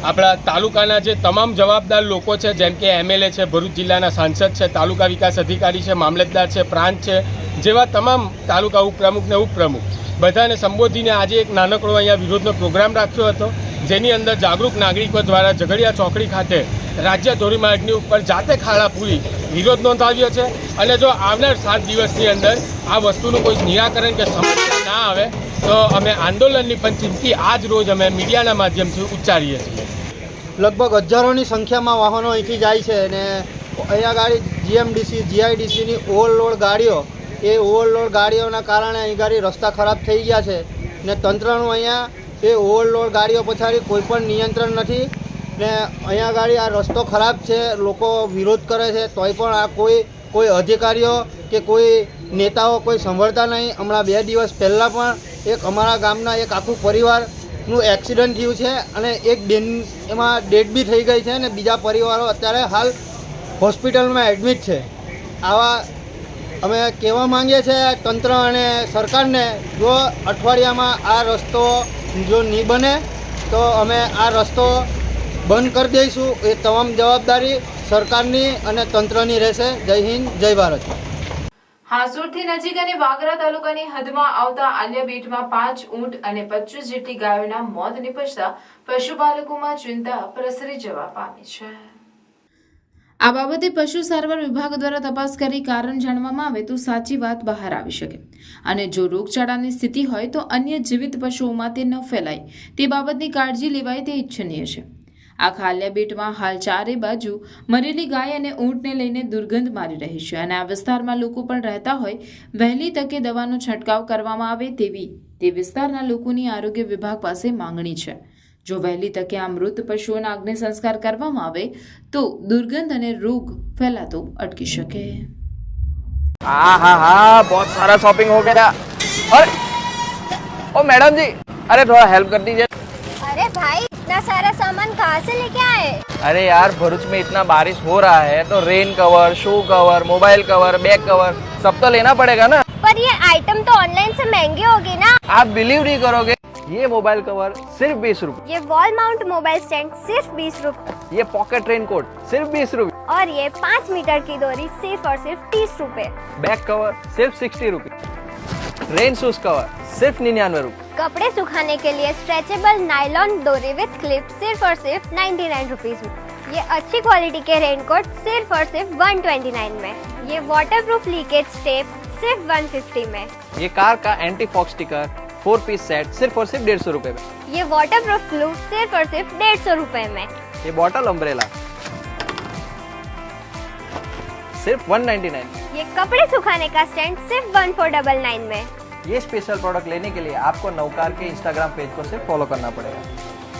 આપણા તાલુકાના જે તમામ જવાબદાર લોકો છે, જેમ કે MLA છે, ભરૂચ જિલ્લાના સાંસદ છે, તાલુકા વિકાસ અધિકારી છે, મામલતદાર છે, પ્રાંત છે, જેવા તમામ તાલુકા ઉપપ્રમુખ ને ઉપપ્રમુખ બધાને સંબોધીને આજે એક નાનકડો અહીંયા વિરોધનો પ્રોગ્રામ રાખ્યો હતો, જેની અંદર જાગૃત નાગરિકો દ્વારા ઝઘડિયા ચોકડી ખાતે રાજ્ય ધોરીમાર્ગની ઉપર જાતે ખાડા પૂરી વિરોધ નોંધાવ્યો છે. અને જો આવનાર 7 દિવસની અંદર આ વસ્તુનું કોઈ નિરાકરણ કે સમસ્યા ના આવે તો અમે આંદોલનની પણ ચીમકી આજ રોજ અમે મીડિયાના માધ્યમથી ઉચ્ચારીએ છીએ. લગભગ હજારોની સંખ્યામાં વાહનો અહીંથી જાય છે અને અહીંયા ગાડી GMDC, GIDCની ઓવરલોડ ગાડીઓ, એ ઓવરલોડ ગાડીઓના કારણે અહીં ગાડી રસ્તા ખરાબ થઈ ગયા છે ને તંત્રનું અહીંયા એ ઓવરલોડ ગાડીઓ પછાડી કોઈ પણ નિયંત્રણ નથી ને અહીંયા ગાડી આ રસ્તો ખરાબ છે, લોકો વિરોધ કરે છે તોય પણ આ કોઈ અધિકારીઓ કે કોઈ નેતાઓ કોઈ સંભળતા નહીં. હમણાં 2 દિવસ પહેલાં પણ એક અમારા ગામના એક આખું પરિવારનું એક્સિડન્ટ થયું છે અને એક બેન એમાં ડેડ બી થઈ ગઈ છે અને બીજા પરિવારો અત્યારે હાલ હોસ્પિટલમાં એડમિટ છે. આવા અમે કહેવા માંગીએ છીએ તંત્ર અને સરકારને, જો અઠવાડિયામાં આ રસ્તો જો નહીં બને તો અમે આ રસ્તો બંધ કરી દઈશું. એ તમામ જવાબદારી સરકારની અને તંત્રની રહેશે. જય હિન્દ, જય ભારત. હાસોડથી નજીક અને વાગરા તાલુકાની હદમાં આવતા આલિયાબેટમાં 5 ઊંટ અને 25 જેટલી ગાયોના મોત નિપજતા પશુપાલકોમાં ચિંતા પ્રસરી જવા પામી છે. આ બાબતે પશુ સારવાર વિભાગ દ્વારા તપાસ કરી કારણ જાણવામાં આવે તો સાચી વાત બહાર આવી શકે અને જો રોગચાળાની સ્થિતિ હોય તો અન્ય જીવિત પશુઓમાં તે ન ફેલાય તે બાબતની કાળજી લેવાય તે ઇચ્છનીય છે. આ ખાલિયા બેટમાં હાલ ચારે બાજુ મરેલી ગાય અને ઊંટને લઈને દુર્ગંધ મારી રહી છે અને આ વિસ્તારમાં લોકો પણ રહેતા હોય વહેલી તકે દવાનો છંટકાવ કરવામાં આવે તેવી તે વિસ્તારના લોકોની આરોગ્ય વિભાગ પાસે માંગણી છે. જો વહેલી તકે આ મૃત પશુઓના અગ્નિ સંસ્કાર કરવામાં આવે તો દુર્ગંધ અને રોગ ફેલાતો અટકી શકે. हाँ बहुत सारा शॉपिंग हो गया. अरे ओ मैडम जी, अरे थोड़ा हेल्प कर दीजिए. अरे भाई इतना सारा सामान कहाँ से लेके आए? अरे यार भरूच में इतना बारिश हो रहा है तो rain cover, shoe cover, mobile cover, bag cover सब तो लेना पड़ेगा ना. पर ये आइटम तो ऑनलाइन से महंगे होगी ना. आप बिलीव नहीं करोगे, ये मोबाइल कवर सिर्फ 20 रुपए, ये वॉल माउंट मोबाइल स्टैंड सिर्फ 20 रुपए, ये पॉकेट रेनकोट सिर्फ 20 रुपए, और ये 5 मीटर की डोरी सिर्फ और सिर्फ 30 रुपए. बैग कवर सिर्फ 60 रुपए, रेन शूज कवर सिर्फ 99 रुपए. कपड़े सुखाने के लिए स्ट्रेचेबल नायलॉन डोरी विद क्लिप सिर्फ और सिर्फ 99 रुपीज में. ये अच्छी क्वालिटी के रेनकोट सिर्फ और सिर्फ 129 में. ये वाटरप्रूफ लीकेज टेप सिर्फ 150 में. ये कार का anti fog sticker 4 piece set सिर्फ और सिर्फ 150 रुपए में. ये वाटरप्रूफ ग्लू सिर्फ और सिर्फ 150 रुपए में. ये बॉटल अम्ब्रेला सिर्फ 199. ये कपड़े सुखाने का स्टैंड सिर्फ 1499 में. ये स्पेशल प्रोडक्ट लेने के लिए आपको नवकार के इंस्टाग्राम पेज को सिर्फ फॉलो करना पड़ेगा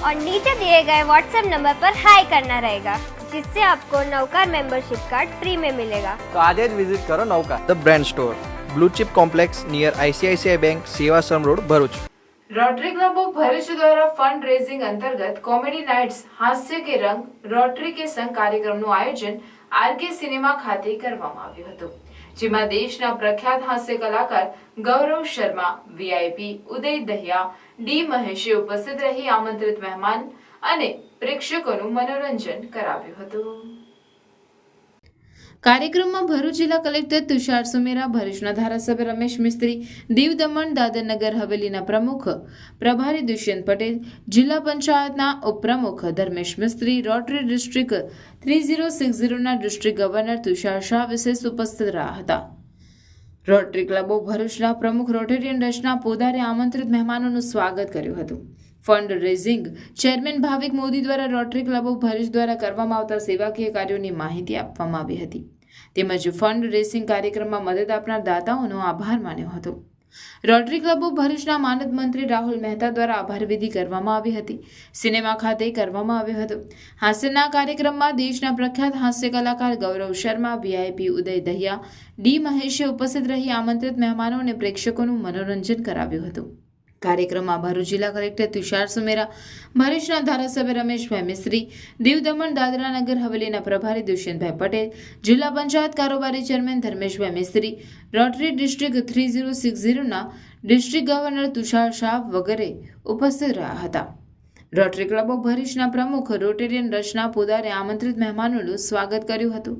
और नीचे दिए गए व्हाट्सएप नंबर पर हाई करना रहेगा, जिससे आपको नवकार मेंबरशिप कार्ड फ्री में मिलेगा. तो आज ही विजिट करो Navkar the brand store, blue chip complex near ICICI bank, Sevashram road, Bharuch. Rotary club of Bharuch द्वारा फंड रेजिंग अंतर्गत कॉमेडी नाइट्स हास्य के रंग रोटरी के संग કાર્યક્રમનું આયોજન RK સિનેમા ખાતે કરવામાં આવ્યું હતું, જેમાં દેશના પ્રખ્યાત હાસ્ય કલાકાર ગૌરવ શર્મા, VIP ઉદય દહિયા, D મહેશે ઉપસ્થિત રહી આમંત્રિત મહેમાન અને પ્રેક્ષકોનું મનોરંજન કરાવ્યું હતું. કાર્યક્રમમાં ભરૂચ જિલ્લા કલેક્ટર તુષાર સુમેરા, ભરૂચના ધારાસભ્ય રમેશ મિસ્ત્રી, દીવ દમણ દાદર નગર હવેલીના પ્રમુખ પ્રભારી દુષ્યંત પટેલ, જિલ્લા પંચાયતના ઉપપ્રમુખ ધર્મેશ મિસ્ત્રી, રોટરી ડિસ્ટ્રિક્ટ 3060ના ડિસ્ટ્રિક્ટ ગવર્નર તુષાર શાહ વિશેષ ઉપસ્થિત રહ્યા હતા. રોટરી ક્લબ ઓફ ભરૂચના પ્રમુખ રોટેરિયન રચના પોદારે આમંત્રિત મહેમાનોનું સ્વાગત કર્યું હતું. ફંડ રેઝિંગ ચેરમેન ભાવિક મોદી દ્વારા રોટરી ક્લબ ઓફ ભરૂચ દ્વારા કરવામાં આવતા સેવાકીય કાર્યોની માહિતી આપવામાં આવી હતી. તેમજ ફંડ રેઝિંગ કાર્યક્રમમાં મદદ આપનાર દાતાઓનો આભાર માન્યો હતો. રોટરી ક્લબ ઓફ ભરૂચના માનદ મંત્રી રાહુલ મહેતા દ્વારા આભાર વિધિ કરવામાં આવી હતી. સિનેમા ખાતે કરવામાં આવ્યો હતો. હાસ્યના કાર્યક્રમમાં દેશના પ્રખ્યાત હાસ્ય કલાકાર ગૌરવ શર્મા, VIP ઉદય દહિયા, D મહેશે ઉપસ્થિત રહી આમંત્રિત મહેમાનો અને પ્રેક્ષકોનું મનોરંજન કરાવ્યું હતું. કાર્યક્રમમાં ભરૂચ જિલ્લા કલેક્ટર તુષાર સુમેરા, ભરૂચના ધારાસભ્ય રમેશભાઈ મિસ્ત્રી, દીવ દમણ દાદરા નગર હવેલીના પ્રભારી દુષ્યંતભાઈ પટેલ, જિલ્લા પંચાયત કારોબારી ચેરમેન ધર્મેશભાઈ મિસ્ત્રી, રોટરી ડિસ્ટ્રિક્ટ 3060ના ડિસ્ટ્રિક્ટ ગવર્નર તુષાર શાહ વગેરે ઉપસ્થિત રહ્યા હતા. રોટરી ક્લબ ઓફ ભરૂચના પ્રમુખ રોટેરિયન રચના પોદારે આમંત્રિત મહેમાનોનું સ્વાગત કર્યું હતું.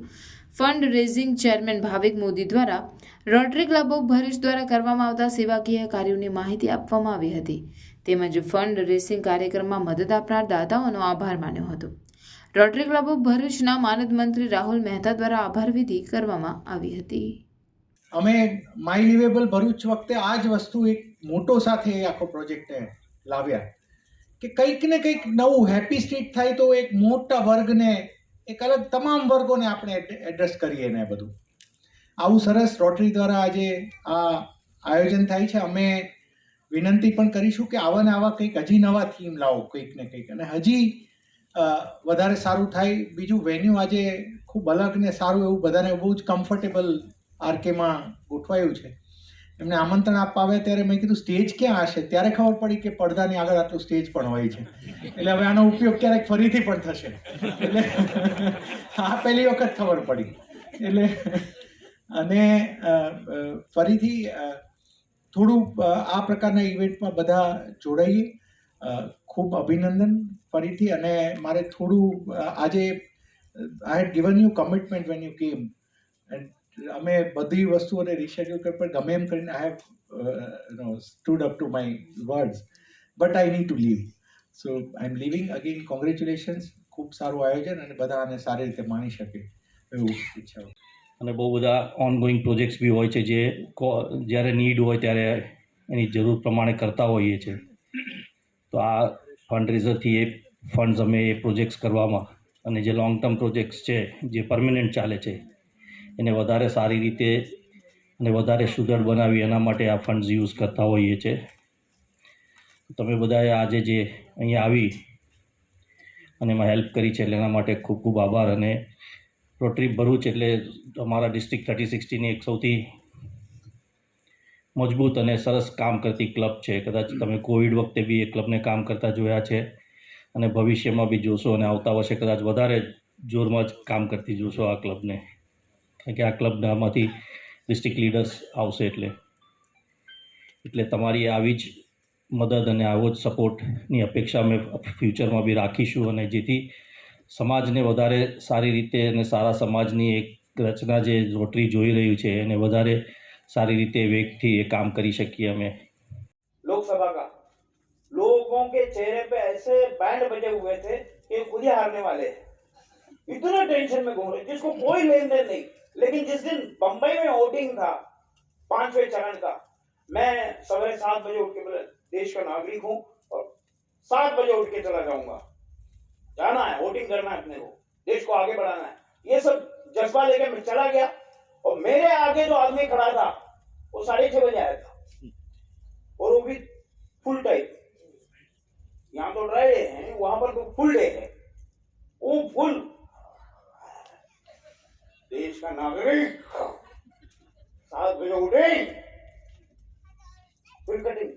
ફંડ રેઝિંગ ચેરમેન ભાવિક મોદી દ્વારા રોટરી ક્લબ ઓફ ભરૂચ દ્વારા કરવામાં આવતા સેવાકીય કાર્યોની માહિતી આપવામાં આવી હતી. તેમજ ફંડ રેઝિંગ કાર્યક્રમમાં મદદ આપનાર દાતાઓનો આભાર માન્યો હતો. રોટરી ક્લબ ઓફ ભરૂચના માનદ મંત્રી રાહુલ મહેતા દ્વારા આભાર વિધિ કરવામાં આવી હતી. અમે માય લિવેબલ ભરૂચ વખતે આ જ વસ્તુ એક મોટો સાથે આખો પ્રોજેક્ટ લાવ્યા કે કંઈક ને કંઈક નવું હેપી સ્ટ્રીટ થાય તો એક મોટા વર્ગને, એક અલગ તમામ વર્ગોને આપણે એડ્રેસ કરીએ ને બધું. આવું સરસ રોટરી દ્વારા આજે આ આયોજન થાય છે. અમે વિનંતી પણ કરીશું કે આવા ને આવા કંઈક હજી નવા થીમ લાવો, કંઈક ને કંઈક, અને હજી વધારે સારું થાય. બીજું વેન્યુ આજે ખૂબ અલગ ને સારું એવું બધાને બહુ જ કમ્ફર્ટેબલ RKમાં ગોઠવાયું છે. એમને આમંત્રણ આપવા આવ્યા ત્યારે મેં કીધું સ્ટેજ ક્યાં હશે, ત્યારે ખબર પડી કે પડદાની આગળ આટલું સ્ટેજ પણ હોય છે. એટલે હવે આનો ઉપયોગ ક્યારેક ફરીથી પણ થશે. એટલે આ પહેલી વખત ખબર પડી. એટલે અને ફરીથી થોડું આ પ્રકારના ઇવેન્ટમાં બધા જોડાઈએ. ખૂબ અભિનંદન ફરીથી. અને મારે થોડું આજે I had given you commitment when you came, અમે બધી વસ્તુઓને રિશેડ્યુલ કરી પણ ગમે એમ કરીને I have stood up to my words, but I need to leave. So I am leaving. Again congratulations. ખૂબ સારું આયોજન અને બધા આને સારી રીતે માણી શકે. એવું ઈચ્છા. અને બહુ બધા ઓનગોઈંગ પ્રોજેક્ટ્સ બી હોય છે જે જ્યારે નીડ હોય ત્યારે એની જરૂર પ્રમાણે કરતા હોઈએ છીએ. તો આ ફંડરેઝરથી એ ફંડ્સ અમે એ પ્રોજેક્ટ્સ કરવામાં અને જે લોંગ ટર્મ પ્રોજેક્ટ્સ છે જે પરમેનન્ટ ચાલે છે એને વધારે સારી રીતે અને વધારે સુદૃઢ બનાવી એના માટે આ ફંડ્સ યુઝ કરતા હોઈએ છીએ. તમે બધાએ આજે જે અહીંયા આવી અને એમાં હેલ્પ કરી છે એટલે એના માટે ખૂબ ખૂબ આભાર. અને રોટરી ભરૂચ એટલે અમારા ડિસ્ટ્રિક્ટ 3060ની એક સૌથી મજબૂત અને સરસ કામ કરતી ક્લબ છે. કદાચ તમે કોવિડ વખતે બી એ ક્લબને કામ કરતા જોયા છે અને ભવિષ્યમાં બી જોશો અને આવતા વર્ષે કદાચ વધારે જોરમાં જ કામ કરતી જોશો આ ક્લબને, કારણ કે આ ક્લબમાંથી ડિસ્ટ્રિક્ટ લીડર્સ આવશે એટલે તમારી આવી જ મદદ અને આવો જ સપોર્ટની અપેક્ષા અમે ફ્યુચરમાં બી રાખીશું. અને જેથી સમાજને વધારે સારી રીતે અને સારા સમાજની એક રચના જે રોટરી જોઈ રહ્યું છે એને વધારે सारी रीते वेगથી ये काम करी શકીએ અમે. लोकसभा का लोगों के चेहरे पे ऐसे बैंड बजे हुए थे कि खुद ही हारने वाले हैं. इतना टेंशन में घूम रहे जिसको कोई लेन देन नहीं. लेकिन जिस दिन बंबई में वोटिंग था 5वें चरण का, मैं सवेरे 7 बजे उठ के बोले देश का नागरिक हूं और 7 बजे उठ के चला जाऊंगा. जाना है, वोटिंग करना है, अपने को देश को आगे बढ़ाना है. ये सब जज्बा लेके मैं चला गया और मेरे आगे जो आदमी खड़ा था वो 6:30 बजे आया था और वो भी फुल टाइम. यहाँ तो ड्राई डे है, वहां पर तो फुल डे है. वो फुल देश का नागरिक 7 बजे उठे, फुल कटिंग,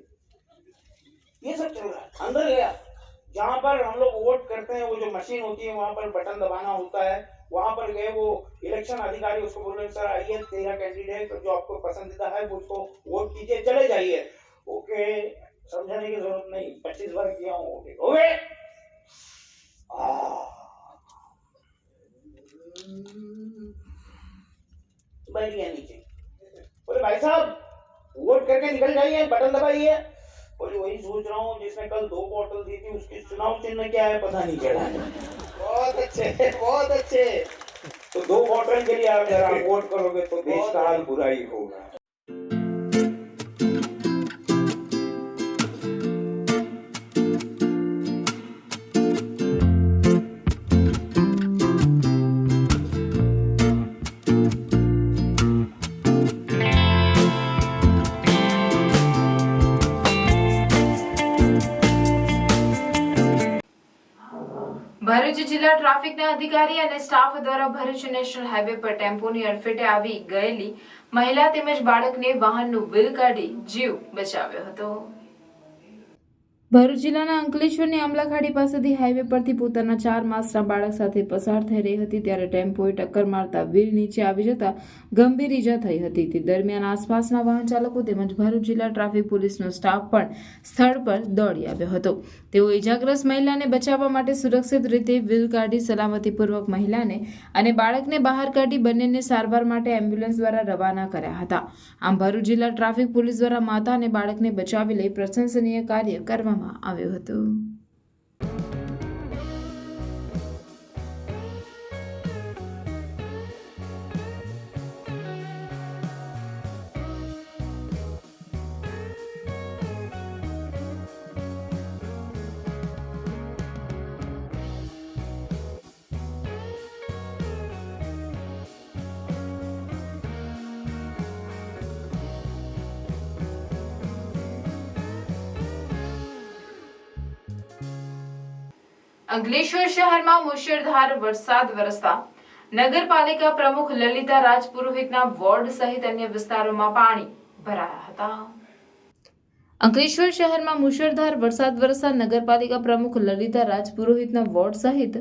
ये सब चल रहा है. अंदर गया जहां पर हम लोग वोट करते हैं, वो जो मशीन होती है वहां पर बटन दबाना होता है. वहां पर गए, वो इलेक्शन अधिकारी उसको बोल रहे हैं सर आइए तेरा कैंडिडेट जो आपको पसंदीदा है उसको वोट कीजिए, चले जाइए. ओके, समझाने की जरूरत नहीं, 25 बार किया हूँ. ओके हो गए. बैठ गया नीचे. बोले भाई साहब वोट करके निकल जाइए, बटन दबाइए. बोले वही सोच रहा हूँ जिसने कल 2 बॉटल दी थी उसकी चुनाव चिन्ह क्या है पता नहीं चला. बहुत अच्छे, बहुत अच्छे. तो 2 बॉटल के लिए आप जरा वोट करोगे तो देश का हाल बुरा ही होगा. ભરૂચ જિલ્લા ટ્રાફિકના અધિકારી અને સ્ટાફ દ્વારા ભરૂચ નેશનલ હાઈવે પર ટેમ્પોની અડફેટે આવી ગયેલી મહિલા તેમજ બાળકને વાહનનું વ્હીલ કાઢી જીવ બચાવ્યો હતો. ભરૂચ જિલ્લાના અંકલેશ્વરની આમલાખાડી પાસેથી હાઈવે પરથી પોતાના 4 માસના બાળક સાથે પસાર થઈ રહી હતી ત્યારે ટેમ્પોએ ટક્કર મારતા વ્હીલ નીચે આવી જતા ગંભીર ઈજા થઈ હતી. તે દરમિયાન આસપાસના વાહન ચાલકો તેમજ ભરૂચ જિલ્લા ટ્રાફિક પોલીસનો સ્ટાફ પણ સ્થળ પર દોડી આવ્યો હતો. તેઓ ઈજાગ્રસ્ત મહિલાને બચાવવા માટે સુરક્ષિત રીતે વ્હીલ કાઢી સલામતીપૂર્વક મહિલાને અને બાળકને બહાર કાઢી બંનેને સારવાર માટે એમ્બ્યુલન્સ દ્વારા રવાના કર્યા હતા. આમ ભરૂચ જિલ્લા ટ્રાફિક પોલીસ દ્વારા માતા અને બાળકને બચાવી લઈ પ્રશંસનીય કાર્ય કરવામાં આવ્યું હતું. અંકલેશ્વર શહેરમાં મુશળધાર વરસાદ વરસતા નગરપાલિકા પ્રમુખ લલિતા રાજપુરોહિતના વોર્ડ સહિત અન્ય વિસ્તારોમાં પાણી ભરાયા હતા. અંકલેશ્વર શહેરમાં મુશળધાર વરસાદ વરસતા નગરપાલિકા પ્રમુખ લલિતા રાજપુરોહિતના વોર્ડ સહિત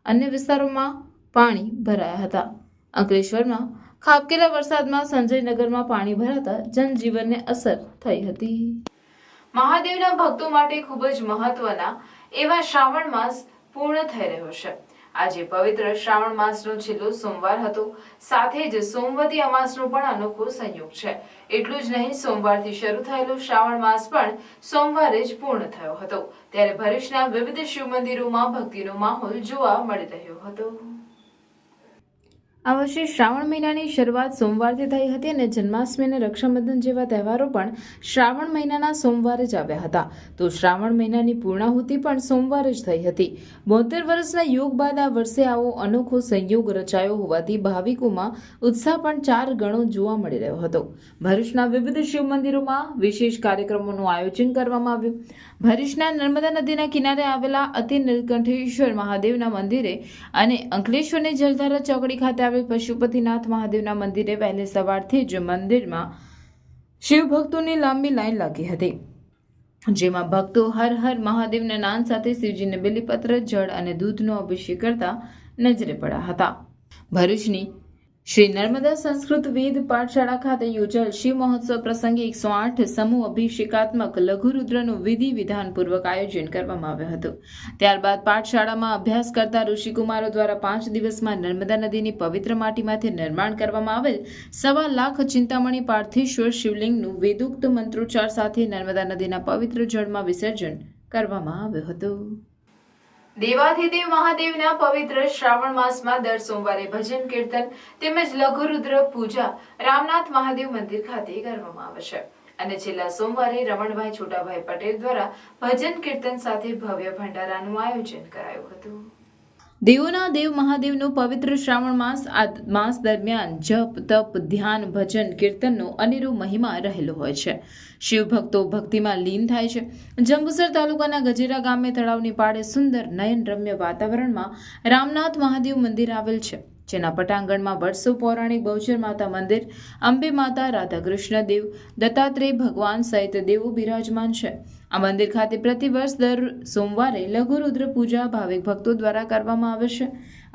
અન્ય વિસ્તારોમાં પાણી ભરાયા હતા. અંકલેશ્વરમાં ખાબકેલા વરસાદમાં સંજયનગરમાં પાણી ભરાતા જનજીવનને અસર થઈ હતી. મહાદેવના ભક્તો માટે ખૂબ જ મહત્વના એવા શ્રાવણ માસ પૂર્ણ થઈ રહ્યો છે. આજે પવિત્ર શ્રાવણ માસનો છેલ્લો સોમવાર હતો. સાથે જ સોમવતી અમાસનો પણ અનોખો સંયોગ છે. એટલું જ નહીં, સોમવારથી શરૂ થયેલો શ્રાવણ માસ પણ સોમવારે જ પૂર્ણ થયો હતો. ત્યારે ભરૂચના વિવિધ શિવ મંદિરોમાં ભક્તિનો માહોલ જોવા મળી રહ્યો હતો. આ વર્ષે શ્રાવણ મહિનાની શરૂઆત સોમવારથી થઈ હતી અને જન્માષ્ટમી અને રક્ષાબંધન જેવા તહેવારો પણ શ્રાવણ મહિનાના સોમવારે જ આવ્યા હતા. તો શ્રાવણ મહિનાની પૂર્ણાહુતિ પણ સોમવારે જ થઈ હતી. 72 વર્ષના યુગ બાદ આ વર્ષે આવો અનોખો સંયોગ રચાયો હોવાથી ભાવિકોમાં ઉત્સાહ પણ 4 ગણો જોવા મળી રહ્યો હતો. ભરૂચના વિવિધ શિવ મંદિરોમાં વિશેષ કાર્યક્રમોનું આયોજન કરવામાં આવ્યું. ભરૂચના નર્મદા નદીના કિનારે આવેલા અતિ નીલકંઠેશ્વર મહાદેવના મંદિરે અને અંકલેશ્વરની જલધારા ચોકડી ખાતે આવેલ પશુપતિનાથ મહાદેવના મંદિરે વહેલી સવારથી જ મંદિરમાં શિવ ભક્તોની લાંબી લાઈન લાગી હતી, જેમાં ભક્તો હર હર મહાદેવના નાદ સાથે શિવજીને બિલીપત્ર, જળ અને દૂધનો અભિષેક કરતા નજરે પડ્યા હતા. ભરૂચની શ્રી નર્મદા સંસ્કૃત વેદ પાઠશાળા ખાતે યોજાયેલ શિવ મહોત્સવ પ્રસંગે 108 સમૂહ અભિષેકાત્મક લઘુરુદ્રનું વિધિ વિધાનપૂર્વક આયોજન કરવામાં આવ્યું હતું. ત્યારબાદ પાઠશાળામાં અભ્યાસ કરતા ઋષિકુમારો દ્વારા 5 દિવસમાં નર્મદા નદીની પવિત્ર માટીમાંથી નિર્માણ કરવામાં આવેલ 1.25 લાખ ચિંતામણી પાર્થેશ્વર શિવલિંગનું વેદોક્ત મંત્રોચ્ચાર સાથે નર્મદા નદીના પવિત્ર જળમાં વિસર્જન કરવામાં આવ્યું હતું. દેવાધિદેવ મહાદેવના પવિત્ર શ્રાવણ માસમાં દર સોમવારે ભજન કીર્તન તેમજ લઘુરુદ્ર પૂજા રામનાથ મહાદેવ મંદિર ખાતે કરવામાં આવે છે અને છેલ્લા સોમવારે રમણભાઈ છોટાભાઈ પટેલ દ્વારા ભજન કીર્તન સાથે ભવ્ય ભંડારાનું આયોજન કરાયું હતું. દેવોના દેવ મહાદેવનો પવિત્ર શ્રાવણ માસ આ માસ દરમિયાન જપ, તપ, ધ્યાન, ભજન, કીર્તનનો અનેરો મહિમા રહેલો હોય છે. શિવ ભક્તો ભક્તિમાં લીન થાય છે. જંબુસર તાલુકાના ગજેરા ગામે તળાવની પાળે સુંદર નયનરમ્ય વાતાવરણમાં રામનાથ મહાદેવ મંદિર આવેલ છે, જેના પટાંગણમાં વર્ષો પૌરાણિક બહુચર માતા મંદિર, અંબે માતા, રાધા કૃષ્ણ દેવ, દત્તાત્રેય ભગવાન સહિત દેવો બિરાજમાન છે. આ મંદિર ખાતે પ્રતિવર્ષ દર સોમવારે લઘુરુદ્ર પૂજા ભાવિક ભક્તો દ્વારા કરવામાં આવે છે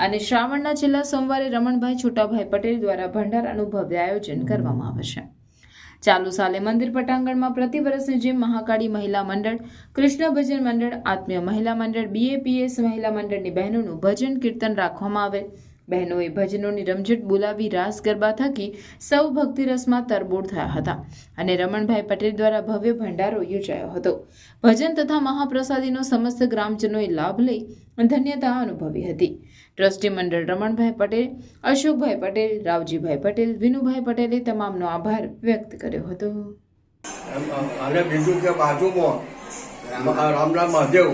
અને શ્રાવણના છેલ્લા સોમવારે રમણભાઈ છોટાભાઈ પટેલ દ્વારા ભંડારાનું ભવ્ય આયોજન કરવામાં આવે છે. ચાલુ સાલે મંદિર પટાંગણમાં પ્રતિવર્ષની જેમ મહાકાળી મહિલા મંડળ, કૃષ્ણ ભજન મંડળ, આત્મીય મહિલા મંડળ, BAPS મહિલા મંડળની બહેનોનું ભજન કીર્તન રાખવામાં આવે. બહેનોએ ભજનોની રમઝટ બોલાવી રાસ ગરબા થકી સૌ ભક્તિ રસમાં તરબોળ થયા હતા અને રમણભાઈ પટેલ દ્વારા ભવ્ય ભંડારો યોજાયો હતો. ભજન તથા મહાપ્રસાદીનો સમસ્ત ગ્રામજનોએ લાભ લઈ ધન્યતા અનુભવી હતી. ટ્રસ્ટી મંડળ રમણભાઈ પટેલ, અશોકભાઈ પટેલ, રાવજીભાઈ પટેલ, વિનુભાઈ પટેલે તમામનો આભાર વ્યક્ત કર્યો હતો. અને બીજું કે બાજુમાં રામરામ મહાદેવ,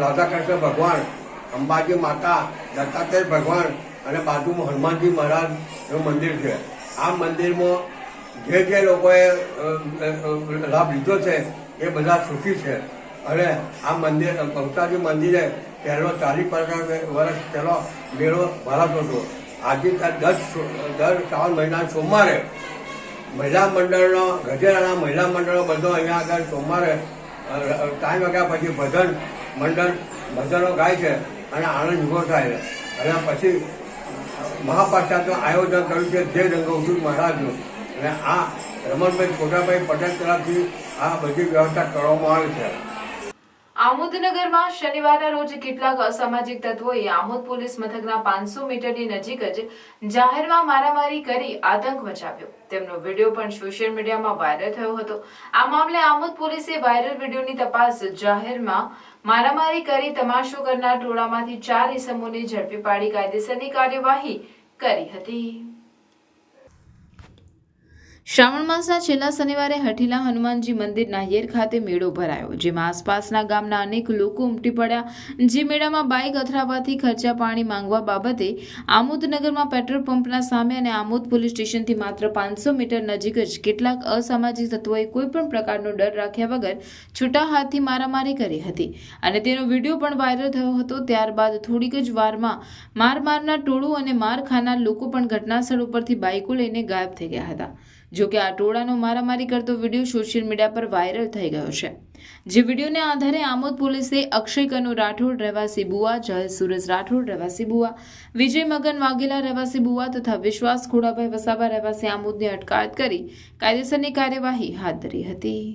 રાધા કૃષ્ણ ભગવાન, અંબાજી માતા, દત્તાત્રેય ભગવાન અને બાજુમાં હનુમાનજી મહારાજનું મંદિર છે. આ મંદિરમાં જે લોકોએ લાભ લીધો છે એ બધા સુખી છે અને આ મંદિર ભક્તાજી મંદિરે પહેલો 40 વર્ષ પહેલો મેળો ભરાતો હતો. આજે દર શ્રાવણ મહિના સોમવારે મહિલા મંડળનો, ગજેરાના મહિલા મંડળો બધો અહીંયા આગળ સોમવારે 3 વાગ્યા પછી ભજનો ગાય છે અને આનંદ ઉભો થાય છે. અને પછી મહાપ્રસાદનું આયોજન કર્યું છે જે રંગવસૂર મહારાજનું અને આ રમણભાઈ છોટાભાઈ પટેલ તરફથી આ બધી વ્યવસ્થા કરવામાં આવી છે. આમોદનગરમાં શનિવારના રોજ કેટલાક અસામાજિક તત્વોએ આમોદ પોલીસ મથકના 500 મીટરની નજીક જ જાહેરમાં મારામારી કરી આતંક મચાવ્યો. તેમનો વિડીયો પણ સોશિયલ મીડિયામાં વાયરલ થયો હતો. આ મામલે આમોદ પોલીસે વાયરલ વિડીયોની તપાસ જાહેરમાં મારામારી કરી તમાશો કરનાર ટોળામાંથી 4 ઇસમોને ઝડપી પાડી કાયદેસરની કાર્યવાહી કરી હતી. શ્રાવણ માસના છેલ્લા શનિવારે હઠીલા હનુમાનજી મંદિર નાહિયેર ખાતે મેળો ભરાયો, જેમાં આસપાસના ગામના અનેક લોકો ઉમટી પડ્યા. જે મેળામાં બાઇક અથડાવવાથી ખર્ચા પાણી માંગવા બાબતે આમોદનગરમાં પેટ્રોલ પંપના સામે અને આમોદ પોલીસ સ્ટેશનથી માત્ર 500 મીટર નજીક જ કેટલાક અસામાજિક તત્વોએ કોઈપણ પ્રકારનો ડર રાખ્યા વગર છૂટા હાથથી મારામારી કરી હતી અને તેનો વિડીયો પણ વાયરલ થયો હતો. ત્યારબાદ થોડીક જ વારમાં મારનાર ટોળું અને માર ખાનાર લોકો પણ ઘટનાસ્થળ ઉપરથી બાઇકો લઈને ગાયબ થઈ ગયા હતા. જો કે આ ટોળાનો મારામારી કરતો વિડીયો સોશિયલ મીડિયા પર વાયરલ થઈ ગયો છે. જે વિડીયોને આધારે આમોદ પોલીસે અક્ષય કનુ રાઠોડ રહેવાસી બુવા, જય સુરેશ રાઠોડ રહેવાસી બુવા, વિજય મગન વાઘેલા રહેવાસી બુવા તથા વિશ્વાસ ખોડાભાઈ વસાવા રહેવાસી આમોદની અટકાયત કરી કાયદેસરની કાર્યવાહી હાથ ધરી હતી.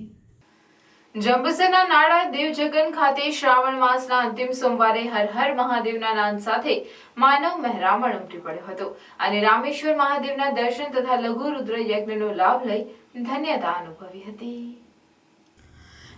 જંબુસરના નાડા દેવજગન ખાતે શ્રાવણ માસના અંતિમ સોમવારે હર હર મહાદેવના નાદ સાથે માનવ મહેરામણ ઉમટી પડ્યો હતો અને રામેશ્વર મહાદેવના દર્શન તથા લઘુરુદ્ર યજ્ઞનો લાભ લઈ ધન્યતા અનુભવી હતી.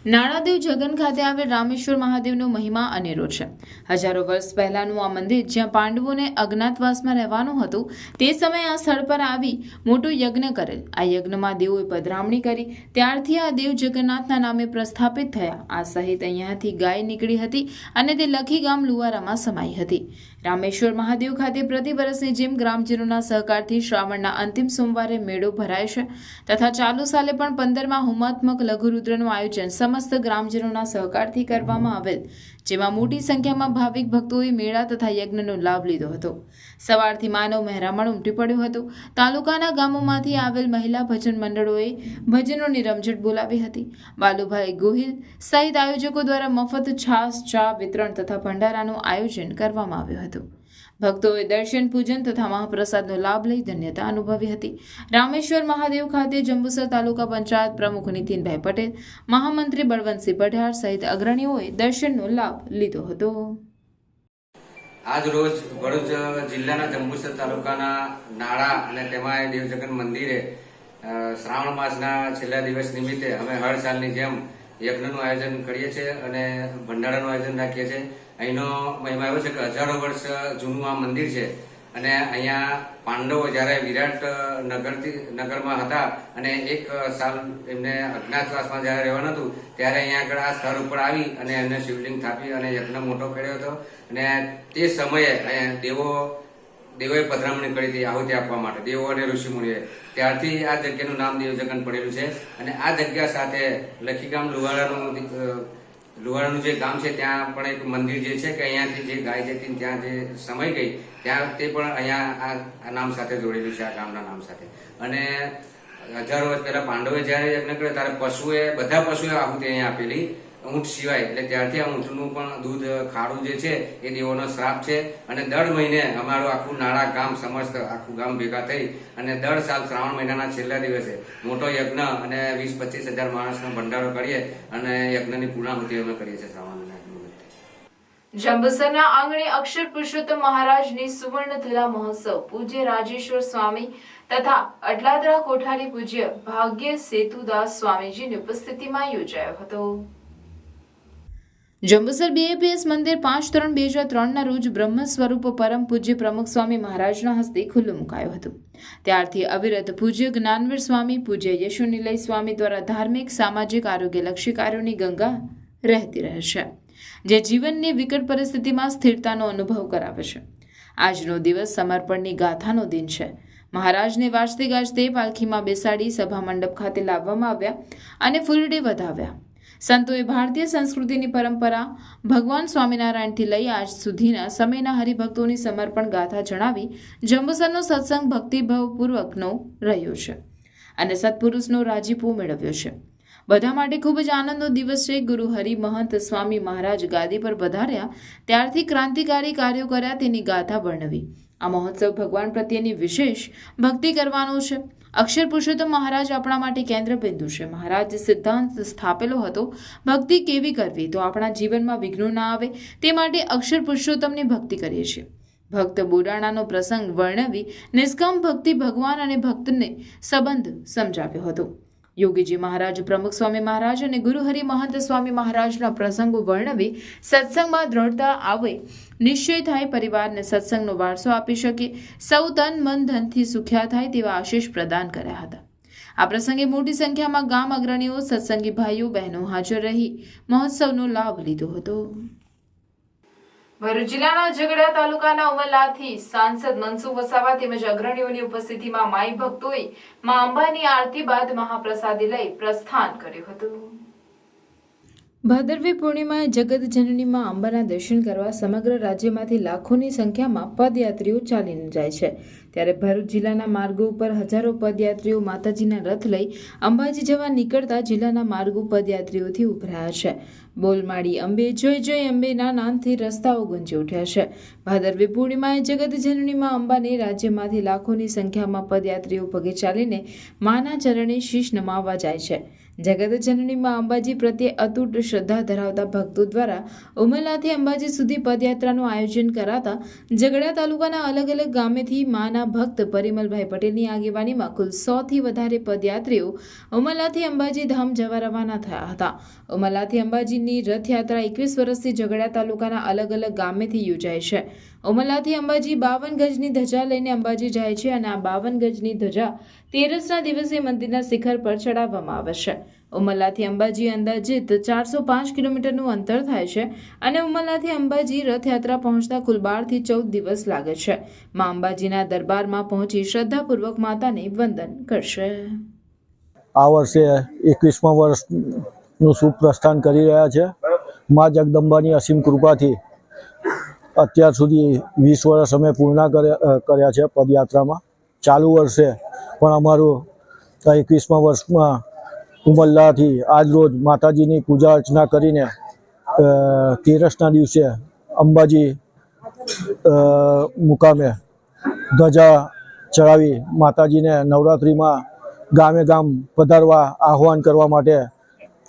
નાણાદેવ જગન ખાતે આવેલ રામેશ્વર મહાદેવનો મહિમા અનેરો છે. હજારો વર્ષ પહેલાનું આ મંદિર જ્યાં પાંડવોને અજ્ઞાતવાસમાં રહેવાનું હતું તે સમયે આ સ્થળ પર આવી મોટો યજ્ઞ કરેલ. આ યજ્ઞમાં દેવોએ પધરામણી કરી ત્યારથી આ દેવ જગન્નાથના નામે પ્રસ્થાપિત થયા. આ સહિત અહીંયાથી ગાય નીકળી હતી અને તે લખી ગામ લુવારામાં સમાઈ હતી. રામેશ્વર મહાદેવ ખાતે પ્રતિ વર્ષની જેમ ગ્રામજનોના સહકારથી શ્રાવણના અંતિમ સોમવારે મેળો ભરાય છે તથા ચાલુ સાલે પણ 15મા હોમાત્મક લઘુરુદ્રનું આયોજન સમસ્ત ગ્રામજનોના સહકારથી કરવામાં આવેલ, જેમાં મોટી સંખ્યામાં ભાવિક ભક્તોએ મેળા તથા યજ્ઞનો લાભ લીધો હતો. સવારથી માનવ મહેરામણ ઉમટી પડ્યું હતું. તાલુકાના ગામોમાંથી આવેલ મહિલા ભજન મંડળોએ ભજનોની રમઝટ બોલાવી હતી. બાલુભાઈ ગોહિલ સહિત આયોજકો દ્વારા મફત છાશ, ચા વિતરણ તથા ભંડારાનું આયોજન કરવામાં આવ્યું હતું. ભક્તોએ દર્શન, પૂજન તથા મહાપ્રસાદનો લાભ લઈ ધન્યતા અનુભવી હતી. રામેશ્વર મહાદેવ ખાતે જંબુસર તાલુકા પંચાયત પ્રમુખ નીતિનભાઈ પટેલ, મહામંત્રી બળવંતસિંહ પઢિયાર સહિત અગ્રણીઓએ દર્શનનો લાભ લીધો હતો. આજ રોજ ભરૂચ જિલ્લાના જંબુસર તાલુકાના નાળા અને તેમાં દેવજગન મંદિરે શ્રાવણ માસના છેલ્લા દિવસ નિમિત્તે અમે હર સાલની જેમ યજ્ઞનું આયોજન કરીએ છીએ અને ભંડારાનું આયોજન રાખીએ છીએ. અહીંનો મહિમા એવો છે કે હજારો વર્ષ જૂનું આ મંદિર છે અને અહીંયા પાંડવો જ્યારે વિરાટ નગરમાં હતા અને એક સાલ એમને અજ્ઞાતવાસમાં જ્યારે રહેવાનું હતું ત્યારે અહીંયા આગળ આ સ્થળ ઉપર આવી અને એમને શિવલિંગ થાપી અને યજ્ઞ મોટો કર્યો હતો. અને તે સમયે દેવોએ પધરામણી કરી હતી આહુતિ આપવા માટે, દેવો અને ઋષિમુનિએ. ત્યારથી આ જગ્યાનું નામ દેવજગન પડેલું છે. અને આ જગ્યા સાથે લખીગામ લુવારાનું જે ગામ છે ત્યાં પણ એક મંદિર જે છે કે અહીંયાથી જે ગાય જતી ત્યાં જે સમાઈ ગઈ ત્યાં તે પણ અહીંયા આ નામ સાથે જોડેલું છે, આ ગામના નામ સાથે. અને હજારો વર્ષ પહેલા પાંડવોએ જયારે યજ્ઞ કર્યો ત્યારે બધા પશુએ આહુતિ અહીંયા આપેલી, ઊંટ સિવાય. એટલે ત્યારથી આ ઊંટનું પણ દૂધ ખાડું જે છે એ દેવોનો શ્રાપ છે. અને દર મહિને અમારું આખું નાળા ગામ સમસ્ત આખું ગામ ભેગા થઈ અને દર સાલ શ્રાવણ મહિનાના છેલ્લા દિવસે મોટો યજ્ઞ અને 20-25 હજાર માણસનો ભંડારો કરીએ અને યજ્ઞની પૂર્ણાહુતિ અમે કરીએ છીએ શ્રાવણ મહિના. જંબુસરના આંગણે અક્ષર પુરુષોત્તમ મહારાજની સુવર્ણ ધરા મહોત્સવ પૂજ્ય રાજેશ્વર સ્વામી તથા અટલાદરા કોઠારી પૂજ્ય ભાગ્ય સેતુદાસ સ્વામીજીની ઉપસ્થિતિમાં યોજાયો હતો. જંબુસર BAPS મંદિર 5/3/2003 રોજ બ્રહ્મ સ્વરૂપ પરમ પૂજ્ય પ્રમુખ સ્વામી મહારાજના હસ્તે ખુલ્લું મુકાયું હતું. ત્યારથી અવિરત પૂજ્ય જ્ઞાનવીર સ્વામી, પૂજ્ય યશુનિલય સ્વામી દ્વારા ધાર્મિક, સામાજિક, આરોગ્યલક્ષી કાર્યોની ગંગા રહેતી રહે છે, જે જીવનની વિકટ પરિસ્થિતિમાં સ્થિરતાનો અનુભવ કરાવે છે. આજનો દિવસ સમર્પણની ગાથાનો દિન છે. મહારાજને વાજતે ગાજતે પાલખીમાં બેસાડી સભા મંડપ ખાતે લાવવામાં આવ્યા અને ફૂલડે વધાવ્યા. સંતોએ ભારતીય સંસ્કૃતિની પરંપરા ભગવાન સ્વામિનારાયણથી લઈ આજ સુધીના સમયના હરિભક્તોની સમર્પણ ગાથા જણાવી જંબુસરનો સત્સંગ ભક્તિભાવપૂર્વકનો રહ્યો છે અને સત્પુરુષનો રાજીપો મેળવ્યો છે. બધા માટે ખૂબ જ આનંદનો દિવસ છે. ગુરુ હરિ મહંત સ્વામી મહારાજ ગાદી પર પધાર્યા ત્યારથી ક્રાંતિકારી કાર્યો કર્યા તેની ગાથા વર્ણવી. આ મહોત્સવ ભગવાન પ્રત્યેની વિશેષ ભક્તિ કરવાનો છે. અક્ષર પુરુષોત્તમ મહારાજ આપણા માટે કેન્દ્ર બિંદુ છે. મહારાજે સિદ્ધાંત સ્થાપેલો હતો, ભક્તિ કેવી કરવી તો આપણા જીવનમાં વિઘ્નો ના આવે તે માટે અક્ષર પુરુષોત્તમની ભક્તિ કરીએ છીએ. ભક્ત બોડાણાનો પ્રસંગ વર્ણવી નિષ્કામ ભક્તિ, ભગવાન અને ભક્તને સંબંધ સમજાવ્યો હતો. યોગીજી મહારાજ, પ્રમુખ સ્વામી મહારાજ અને ગુરુ હરિ મહંત સ્વામી મહારાજના પ્રસંગો વર્ણવી સત્સંગમાં દ્રઢતા આવે, નિશ્ચય થાય, પરિવારને સત્સંગનો વારસો આપી શકે, સૌ તન મન ધનથી સુખ્યા થાય તેવા આશીષ પ્રદાન કર્યા હતા. આ પ્રસંગે મોટી સંખ્યામાં ગામ અગ્રણીઓ, સત્સંગી ભાઈઓ બહેનો હાજર રહી મહોત્સવનો લાભ લીધો હતો. ભરૂચ જિલ્લાના ઝઘડા તાલુકાના ઉમરલાથી સાંસદ મનસુખ વસાવા તેમજ અગ્રણીઓની ઉપસ્થિતિમાં માઈ ભક્તોએ મા અંબાની આરતી બાદ મહાપ્રસાદી લઈ પ્રસ્થાન કર્યું હતું. ભાદરવી પૂર્ણિમાએ જગત જનની મા અંબાના દર્શન કરવા સમગ્ર રાજ્યમાંથી લાખોની સંખ્યામાં પદયાત્રીઓ ચાલીને જાય છે. ત્યારે ભરૂચ જિલ્લાના માર્ગો ઉપર હજારો પદયાત્રીઓ માતાજીના રથ લઈ અંબાજી જવા નીકળતા જિલ્લાના માર્ગો પદયાત્રીઓથી ઉભરાયા છે. બોલમાડી અંબે, જય જય અંબેના નાદથી રસ્તાઓ ગુંજી ઉઠ્યા છે. ભાદરવી પૂર્ણિમાએ જગત જનની મા અંબાને રાજ્યમાંથી લાખોની સંખ્યામાં પદયાત્રીઓ પગે ચાલીને માના ચરણે શીશ નમાવવા જાય છે. જગતજનની માં અંબાજી પ્રત્યે અતૂટ શ્રદ્ધા ધરાવતા ભક્તો દ્વારા ઉમરલાથી અંબાજી સુધી પદયાત્રાનું આયોજન કરાતા ઝઘડિયા તાલુકાના અલગ અલગ ગામેથી માના ભક્ત પરિમલભાઈ પટેલની આગેવાનીમાં કુલ 100થી વધારે પદયાત્રીઓ ઉમરલાથી અંબાજી ધામ જવા રવાના થયા હતા. ઉમરલાથી અંબાજીની રથયાત્રા 21 વર્ષથી ઝઘડિયા તાલુકાના અલગ અલગ ગામેથી યોજાય છે. ઉમરલાથી અંબાજી 52 ગજની ધજા લઈને અંબાજી જાય છે અને આ 52 ગજની ધજા તેરસના દિવસે મંદિરના શિખર પર ચડાવવામાં આવે છે. ઉમરલાથી અંબાજી અંદાજિત 405 કિલોમીટરનું અંતર થાય છે અને ઉમરલાથી અંબાજી રથયાત્રા પહોંચતા કુલ 12 થી 14 દિવસ લાગે છે. મા અંબાજીના દરબારમાં પહોંચી શ્રદ્ધાપૂર્વક માતાને વંદન કરશે. આ વર્ષે 21મા વર્ષનું શુભ પ્રસ્થાન કરી રહ્યા છે. મા જગદંબાની અસીમ કૃપાથી અત્યાર સુધી 20 વર્ષ અમે પૂર્ણ કર્યા છે પદયાત્રામાં. ચાલુ વર્ષે પણ અમારું 21મા વર્ષમાં ઉમરલાથી આજ રોજ માતાજીની પૂજા અર્ચના કરીને તેરસના દિવસે અંબાજી મુકામે ધજા ચડાવી માતાજીને નવરાત્રિમાં ગામે ગામ પધારવા આહ્વાન કરવા માટે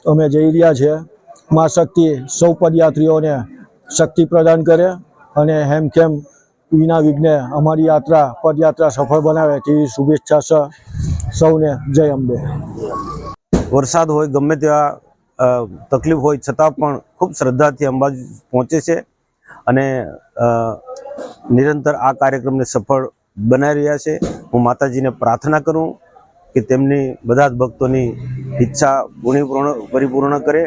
અમે જઈ રહ્યા છીએ. મા શક્તિ સૌ પદયાત્રીઓને શક્તિ પ્રદાન કરે અને હેમખેમ વિના વિઘ્ને અમારી પદયાત્રા સફળ બનાવે તેવી શુભેચ્છા સૌને. જય અંબે. વરસાદ હોય ગમે તેવા તકલીફ હોય છતાં પણ ખૂબ શ્રદ્ધાથી અંબાજી પહોંચે છે અને નિરંતર આ કાર્યક્રમને સફળ બનાવી રહ્યા છે. હું માતાજીને પ્રાર્થના કરું કે તેમની બધા જ ભક્તોની ઈચ્છા પરિપૂર્ણ કરે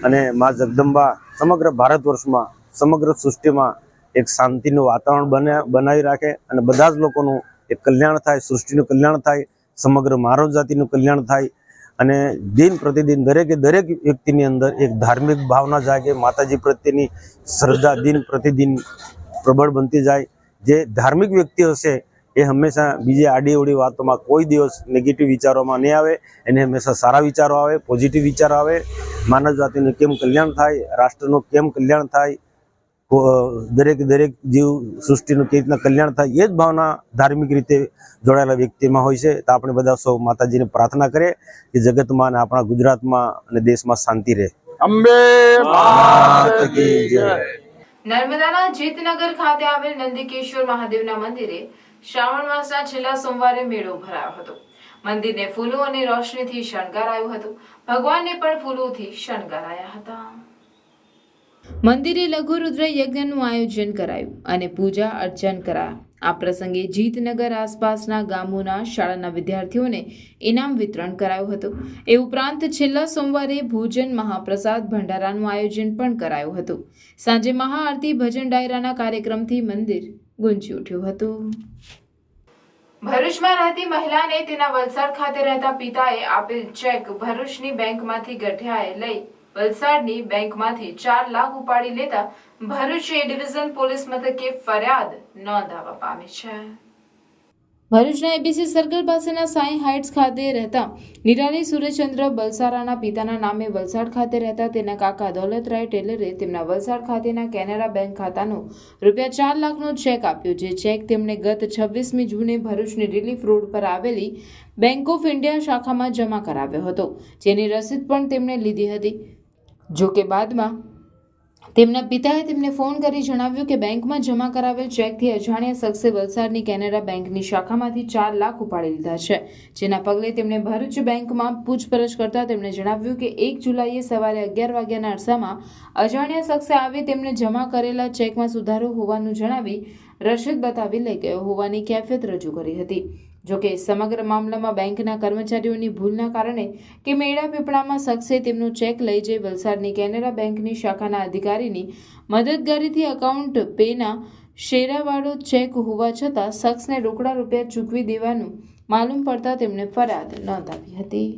અને મા જગદંબા સમગ્ર ભારત વર્ષમાં સમગ્ર સૃષ્ટિમાં એક શાંતિનું વાતાવરણ બનાવી રાખે અને બધા જ લોકોનું એક કલ્યાણ થાય, સૃષ્ટિનું કલ્યાણ થાય, સમગ્ર માનવ જાતિનું કલ્યાણ થાય અને દિન પ્રતિદિન દરેક વ્યક્તિની અંદર એક ધાર્મિક ભાવના જાગે, માતાજી પ્રત્યેની શ્રદ્ધા દિન પ્રતિદિન પ્રબળ બનતી જાય. જે ધાર્મિક વ્યક્તિ હશે એ હંમેશા બીજી આડીઅવળી વાતોમાં કોઈ દિવસ નેગેટિવ વિચારોમાં નહીં આવે, એને હંમેશા સારા વિચારો આવે, પોઝિટિવ વિચારો આવે. માનવ જાતિનું કેમ કલ્યાણ થાય, રાષ્ટ્રનું કેમ કલ્યાણ થાય, દરેક જીવ સૃષ્ટિનું કેવી રીતના કલ્યાણ થાય, એ જ ભાવના ધાર્મિક રીતે જોડાયેલા વ્યક્તિમાં હોય છે. તો આપણે બધા સૌ માતાજીને પ્રાર્થના કરીએ કે જગતમાં અને આપણા ગુજરાતમાં અને દેશમાં શાંતિ રહે. અંબે માત કી જય. નર્મદાના જીતનગર ખાતે આવેલ નંદિકેશ્વર મહાદેવના મંદિરે શ્રાવણ માસના છેલ્લા સોમવારે મેળો ભરાયો હતો. મંદિરને ફૂલો અને રોશનીથી શણગારાયું હતું. ભગવાનને પણ ફૂલોથી શણગારાયા હતા. મંદિરે લઘુ રુદ્ર યજ્ઞનું આયોજન કરાયું અને પૂજા અર્ચન કરાયા. આ પ્રસંગે જીતનગર આસપાસના ગામોના શાળાના વિદ્યાર્થીઓને ઇનામ વિતરણ કરાયું હતું. એ ઉપરાંત છેલ્લા સોમવારે ભોજન મહાપ્રસાદ ભંડારાનું આયોજન પણ કરાયું હતું. સાંજે મહાઆરતી ભજન ડાયરાના કાર્યક્રમથી મંદિર ગુંજી ઉઠ્યું હતું. ભરૂચમાં રહેતી મહિલાને તેના વલસાડ ખાતે રહેતા પિતાએ આપેલ ચેક ભરૂચની બેંકમાંથી ગઠિયાએ લઈ વલસાડની બેંકમાંથી 4 લાખ ઉપાડી લેતા ભરૂચ એ ડિવિઝન પોલીસ મથકે ફરિયાદ નોંધાવવા પામી છે. ભરૂચના એબીસી સર્કલ પાસેના સાઈ હાઇટ્સ ખાતે રહેતા નિરાલી સુરેશચંદ્ર બલસારાના પિતાના નામે વલસાડ ખાતે રહેતા તેના કાકા દૌલતરાય ટેલરે તેમના વલસાડ ખાતેના કેનેરા બેંક ખાતાનો રૂપિયા 4 લાખનો ચેક આપ્યો. જે ચેક તેમણે ગત 26મી જૂને ભરૂચની રિલીફ રોડ પર આવેલી બેંક ઓફ ઇન્ડિયા શાખામાં જમા કરાવ્યો હતો, જેની રસીદ પણ તેમણે લીધી હતી. જો કે બાદમાં તેમના પિતાએ તેમને ફોન કરી જણાવ્યું કે બેંકમાં જમા કરાવેલ ચેકથી અજાણ્યા શખ્સે વલસાડની કેનેરા બેંકની શાખામાંથી 4 લાખ ઉપાડી લીધા છે. જેના પગલે તેમણે ભરૂચ બેંકમાં પૂછપરછ કરતા તેમણે જણાવ્યું કે 1 જુલાઈએ સવારે 11 વાગ્યાના અરસામાં અજાણ્યા શખ્સે આવી તેમને જમા કરેલા ચેકમાં સુધારો હોવાનું જણાવી રસીદ બતાવી લઈ ગયો હોવાની કેફિયત રજૂ કરી હતી. જોકે સમગ્ર મામલામાં બેંકના કર્મચારીઓની ભૂલના કારણે કે મેળા પીપળામાં શખ્સે તેમનો ચેક લઈ જઈ વલસાડની કેનેરા બેંકની શાખાના અધિકારીની મદદગારીથી અકાઉન્ટ પેના શેરાવાળો ચેક હોવા છતાં શખ્સને રોકડા રૂપિયા ચૂકવી દેવાનું માલુમ પડતા તેમણે ફરિયાદ નોંધાવી હતી.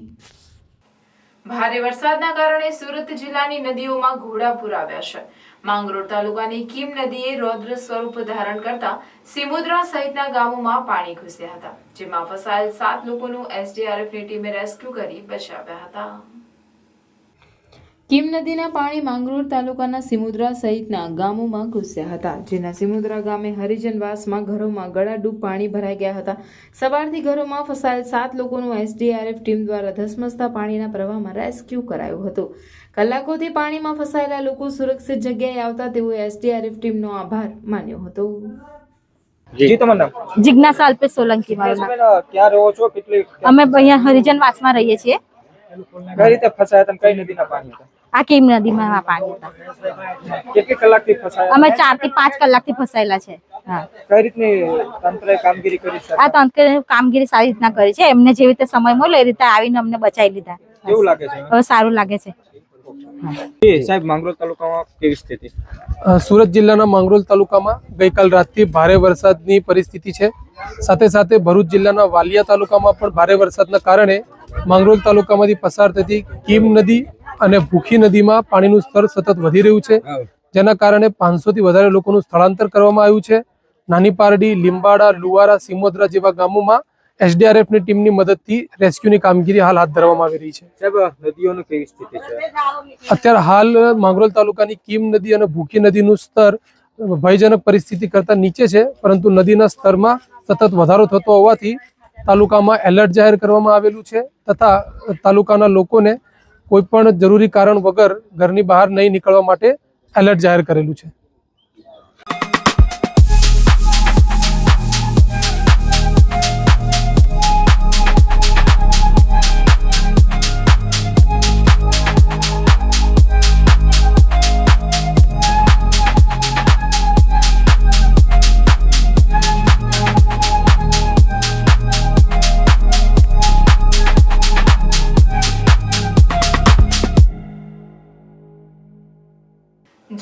ભારે વરસાદના કારણે સુરત જિલ્લાની નદીઓમાં ઘોડાપૂર આવ્યા છે. માંગરોળ તાલુકાની કીમ નદીએ રૌદ્ર સ્વરૂપ ધારણ કરતા સિમુદ્રા સહિતના ગામોમાં પાણી ઘૂસ્યા હતા, જેમાં ફસાયેલ 7 લોકોનું એસડીઆરએફની ટીમે રેસ્ક્યુ કરી બચાવ્યા હતા. કીમ નદીના પાણી માંગરોળ તાલુકાના સિમુદ્રા સહિતના ગામોમાં ઘૂસ્યા હતા, જેના સિમુદ્રા ગામે હરિજનવાસમાં ઘરોમાં ગળાડૂબ પાણી ભરાઈ ગયા હતા. સવારથી ઘરોમાં ફસાયેલ 7 લોકોનું એસડીઆરએફ ટીમ દ્વારા ધસમસતા પાણીના પ્રવાહમાં રેસ્ક્યુ કરાયું હતું. કલાકોથી પાણીમાં ફસાયેલા લોકો સુરક્ષિત જગ્યાએ આવતા તેઓએ એસડીઆરએફ ટીમનો આભાર માન્યો હતો. જી તમારું નામ? જિજ્ઞાસા અલ્પેશ સોલંકી મારું નામ. ક્યાં રહો છો? કેટલી? અમે અહીંયા હરિજનવાસમાં રહીએ છીએ. કઈ રીતે ફસાયા તમે? કઈ નદીના પાણી હતા? આ કીમ નદીમાં પાણી હતા. કેટલી કલાકથી ફસાયા? અમે 4 થી 5 કલાકથી ફસાયેલા છે. હા. કઈ રીતની તંત્રએ કામગીરી કરી છે? આ તંત્રએ કામગીરી સારી રીતના કરી છે. એમને જેવી રીતે સમય મળ્યો એ રીતે આવીને અમને બચાવી લીધા. કેવું લાગે છે? હવે સારું લાગે છે. સાહેબ, માંગરોળ તાલુકામાં કેવી સ્થિતિ? સુરત જિલ્લાના માંગરોળ તાલુકામાં ગઈકાલ રાતથી ભારે વરસાદની પરિસ્થિતિ છે. સાથે સાથે ભરૂચ જિલ્લાના વાલિયા તાલુકામાં પણ ભારે વરસાદના કારણે માંગરોળ તાલુકામાંથી પસાર થતી કીમ નદી અને ભૂખી નદીમાં પાણીનું સ્તર સતત વધી રહ્યું છે, જેના કારણે 500 થી વધારે લોકોનું સ્થળાંતર કરવામાં આવ્યું છે. નાની પારડી, લીંબાડા, લુવારા, સિમોદ્રા જેવા ગામોમાં એસડીઆરએફની ટીમની મદદથી રેસ્ક્યુની કામગીરી હાલ હાથ ધરવામાં આવી રહી છે. સાહેબ, નદીઓની કેવી સ્થિતિ છે? અત્યારે હાલ માંગરોળ તાલુકાની કીમ નદી અને ભૂખી નદીનું સ્તર ભયજનક પરિસ્થિતિ કરતા નીચે છે, પરંતુ નદીના સ્તરમાં સતત વધારો થતો હોવાથી તાલુકામાં એલર્ટ જાહેર કરવામાં આવેલું છે તથા તાલુકાના લોકોને કોઈ પણ જરૂરી કારણ વગર ઘરની બહાર નહીં નીકળવા માટે એલર્ટ જાહેર કરેલું છે.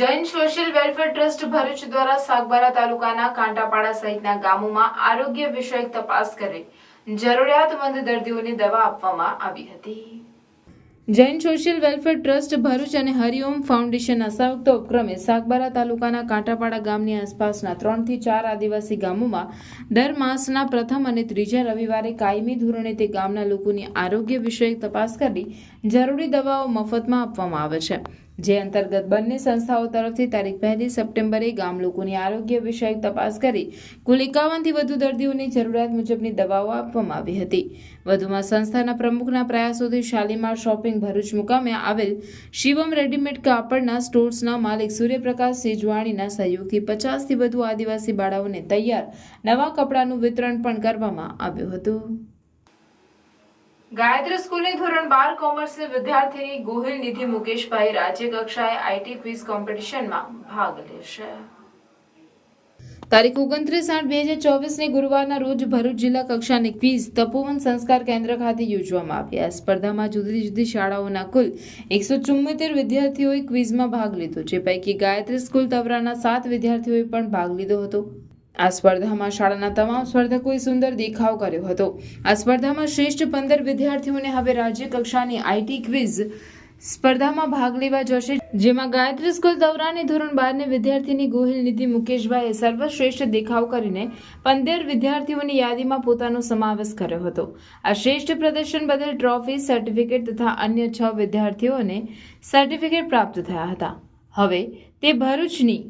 Jain social welfare trust Bharuch દ્વારા સાગબારા તાલુકાના કાંટાપાડા સહિતના ગામોમાં આરોગ્ય વિષયક તપાસ કરી જરૂરિયાતમંદ દર્દીઓને દવા આપવામાં આવી હતી. Jain social welfare trust Bharuch અને હરિઓમ ફાઉન્ડેશનના સંયુક્ત ઉપક્રમે સાગબારા તાલુકાના કાંટાપાડા ગામની આસપાસના 3 થી 4 આદિવાસી ગામોમાં દર માસના પ્રથમ અને ત્રીજા રવિવારે કાયમી ધોરણે તે ગામના લોકોની આરોગ્ય વિષયક તપાસ કરી જરૂરી દવાઓ મફતમાં આપવામાં આવે છે, જે અંતર્ગત બંને સંસ્થાઓ તરફથી તારીખ 1 સપ્ટેમ્બરે ગામ લોકોની આરોગ્ય વિષયક તપાસ કરી કુલ 51 થી વધુ દર્દીઓને જરૂરિયાત મુજબની દવાઓ આપવામાં આવી હતી. વધુમાં સંસ્થાના પ્રમુખના પ્રયાસોથી શાલીમાર શોપિંગ ભરૂચ મુકામે આવેલ શિવમ રેડીમેડ કાપડના સ્ટોર્સના માલિક સૂર્યપ્રકાશ સેજવાણીના સહયોગથી 50 થી વધુ આદિવાસી બાળાઓને તૈયાર નવા કપડાનું વિતરણ પણ કરવામાં આવ્યું હતું. ગાયત્રી સ્કૂલની ધોરણ 12 કોમર્સની વિદ્યાર્થીની ગોહિલ નિધિ મુકેશભાઈ રાજ્ય કક્ષાએ આઈટી ક્વિઝ કોમ્પિટિશનમાં ભાગ લેશે. તારીખ 29/8/2024 ગુરુવારના રોજ ભરૂચ જિલ્લા કક્ષાની ક્વિઝ તપોવન સંસ્કાર કેન્દ્ર ખાતે યોજવામાં આવી. આ સ્પર્ધામાં જુદી જુદી શાળાઓના કુલ 174 વિદ્યાર્થીઓએ ક્વિઝમાં ભાગ લીધો, જે પૈકી ગાયત્રી સ્કૂલ તવરાના 7 વિદ્યાર્થીઓએ પણ ભાગ લીધો હતો. આ સ્પર્ધામાં શાળાના તમામ સ્પર્ધકોએ સુંદર દેખાવ કર્યો હતો. આ સ્પર્ધામાં શ્રેષ્ઠ 15 વિદ્યાર્થીઓને હવે રાજ્ય કક્ષાની આઈટી ક્વિઝ સ્પર્ધામાં ભાગ લેવા જશે, જેમાં ગાયત્રી સ્કૂલ તવરાની ધોરણ 12ની વિદ્યાર્થીની ગોહિલ નિધિ મુકેશભાઈએ સર્વશ્રેષ્ઠ દેખાવ કરીને 15 વિદ્યાર્થીઓની યાદીમાં પોતાનો સમાવેશ કર્યો હતો. આ શ્રેષ્ઠ પ્રદર્શન બદલ ટ્રોફી, સર્ટિફિકેટ તથા અન્ય 6 વિદ્યાર્થીઓને સર્ટિફિકેટ પ્રાપ્ત થયા હતા. હવે તે ભરૂચની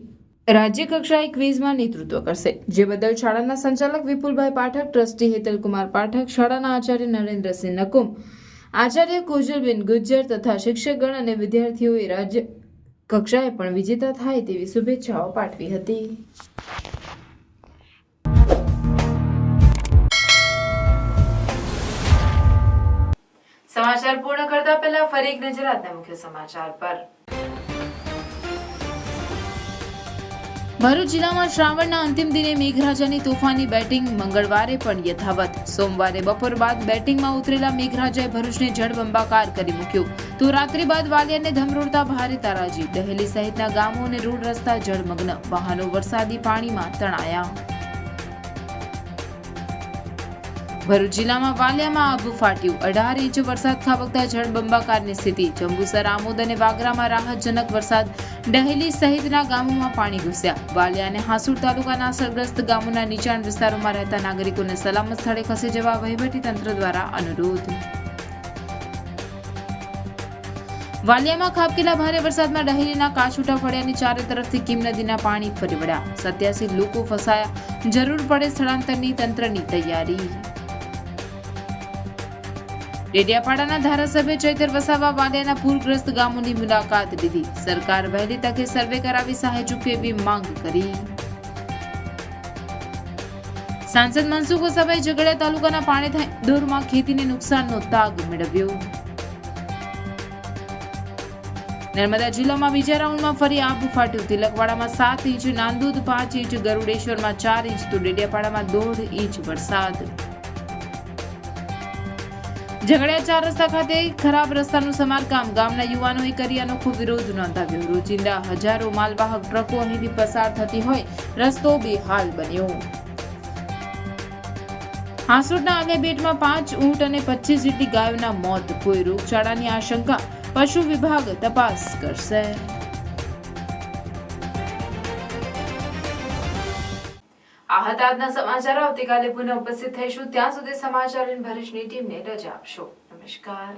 રાજ્ય કક્ષાએ ક્વિઝમાં નેતૃત્વ કરશે, જે બદલ શાળાના સંચાલક વિપુલભાઈ પાઠક, ટ્રસ્ટી હેતલકુમાર પાઠક, શાળાના આચાર્ય નરેન્દ્રસિંહ નકુમ, આચાર્ય કોજલબેન ગુજ્જર તથા શિક્ષકગણ અને વિદ્યાર્થીઓએ રાજ્ય કક્ષાએ પણ વિજેતા થાય તેવી શુભેચ્છાઓ પાઠવી હતી. સમાચાર પૂર્ણ કરતા પહેલા ફરી એક નજર આજના મુખ્ય સમાચાર પર. ભરૂચ જિલ્લામાં શ્રાવણના અંતિમ દિને મેઘરાજાની તોફાની બેટિંગ મંગળવારે પણ યથાવત. સોમવારે બપોર બાદ બેટિંગમાં ઉતરેલા મેઘરાજાએ ભરૂચને જળબંબાકાર કરી મૂક્યું, તો રાત્રિ બાદ વાલિયાને ધમરોડતા ભારે તારાજી. દહેલી સહિતના ગામો અને રોડ રસ્તા જળમગ્ન, વાહનો વરસાદી પાણીમાં તણાયા. ભરૂચ જિલ્લામાં વાલિયામાં આભ ફાટ્યું, 18 ઇંચ વરસાદ ખાબકતા જળબંબાકારની સ્થિતિ. જંબુસર, આમોદ અને વાગરામાં રાહતજનક વરસાદ, ડહેલી સહિતના ગામોમાં પાણી ઘૂસ્યા. વાલિયા અને હાસુર તાલુકાના અસરગ્રસ્ત ગામોના નીચાણ વિસ્તારોમાં રહેતા નાગરિકોને સલામત સ્થળે ખસી જવા વહીવટી તંત્ર દ્વારા અનુરોધ. વાલિયામાં ખાબકેલા ભારે વરસાદમાં ડહેલીના કાછૂટા ફળિયાની ચારે તરફથી કીમ નદીના પાણી ફરી વળ્યા. 87 લોકો ફસાયા. જરૂર પડે સ્થળાંતરની તંત્રની તૈયારી. ડેડિયાપાડાના ધારાસભ્ય ચૈતર વસાવા વાલિયાના પૂરગ્રસ્ત ગામોની મુલાકાત લીધી. સરકાર વહેલી તકે સર્વે કરાવી સહાય ચૂકવે એવી માંગ કરી. સાંસદ મનસુખ વસાવાએ ઝઘડિયા તાલુકાના પાણીથી દોરમાં ખેતીને નુકસાનનો તાગ મેળવ્યો. નર્મદા જિલ્લામાં બીજા રાઉન્ડમાં ફરી આબ ફાટ્યું. તિલકવાડામાં 7 ઇંચ, નાંદોદ 5 ઇંચ, ગરુડેશ્વરમાં 4 ઇંચ તો ડેડિયાપાડામાં 1.5 ઇંચ વરસાદ. ઝઘડિયા 4 રસ્તા ખાતે ખરાબ રસ્તાનું સમારકામ. ગામના યુવાનોએ કરી અનોખો વિરોધ નોંધાવ્યો. રોજિંદા હજારો માલવાહક ટ્રકો અહીંથી પસાર થતી હોય રસ્તો બેહાલ બન્યો. હાંસોટના આલિયાબેટમાં 5 ઊંટ અને 25 જેટલી ગાયોના મોત. કોઈ રોગચાળાની આશંકા. પશુ વિભાગ તપાસ કરશે. આ હતા આજના સમાચાર. આવતીકાલે પુનઃ ઉપસ્થિત થઈશું. ત્યાં સુધી સમાચાર ભરૂચની ટીમને રજા આપશો. નમસ્કાર.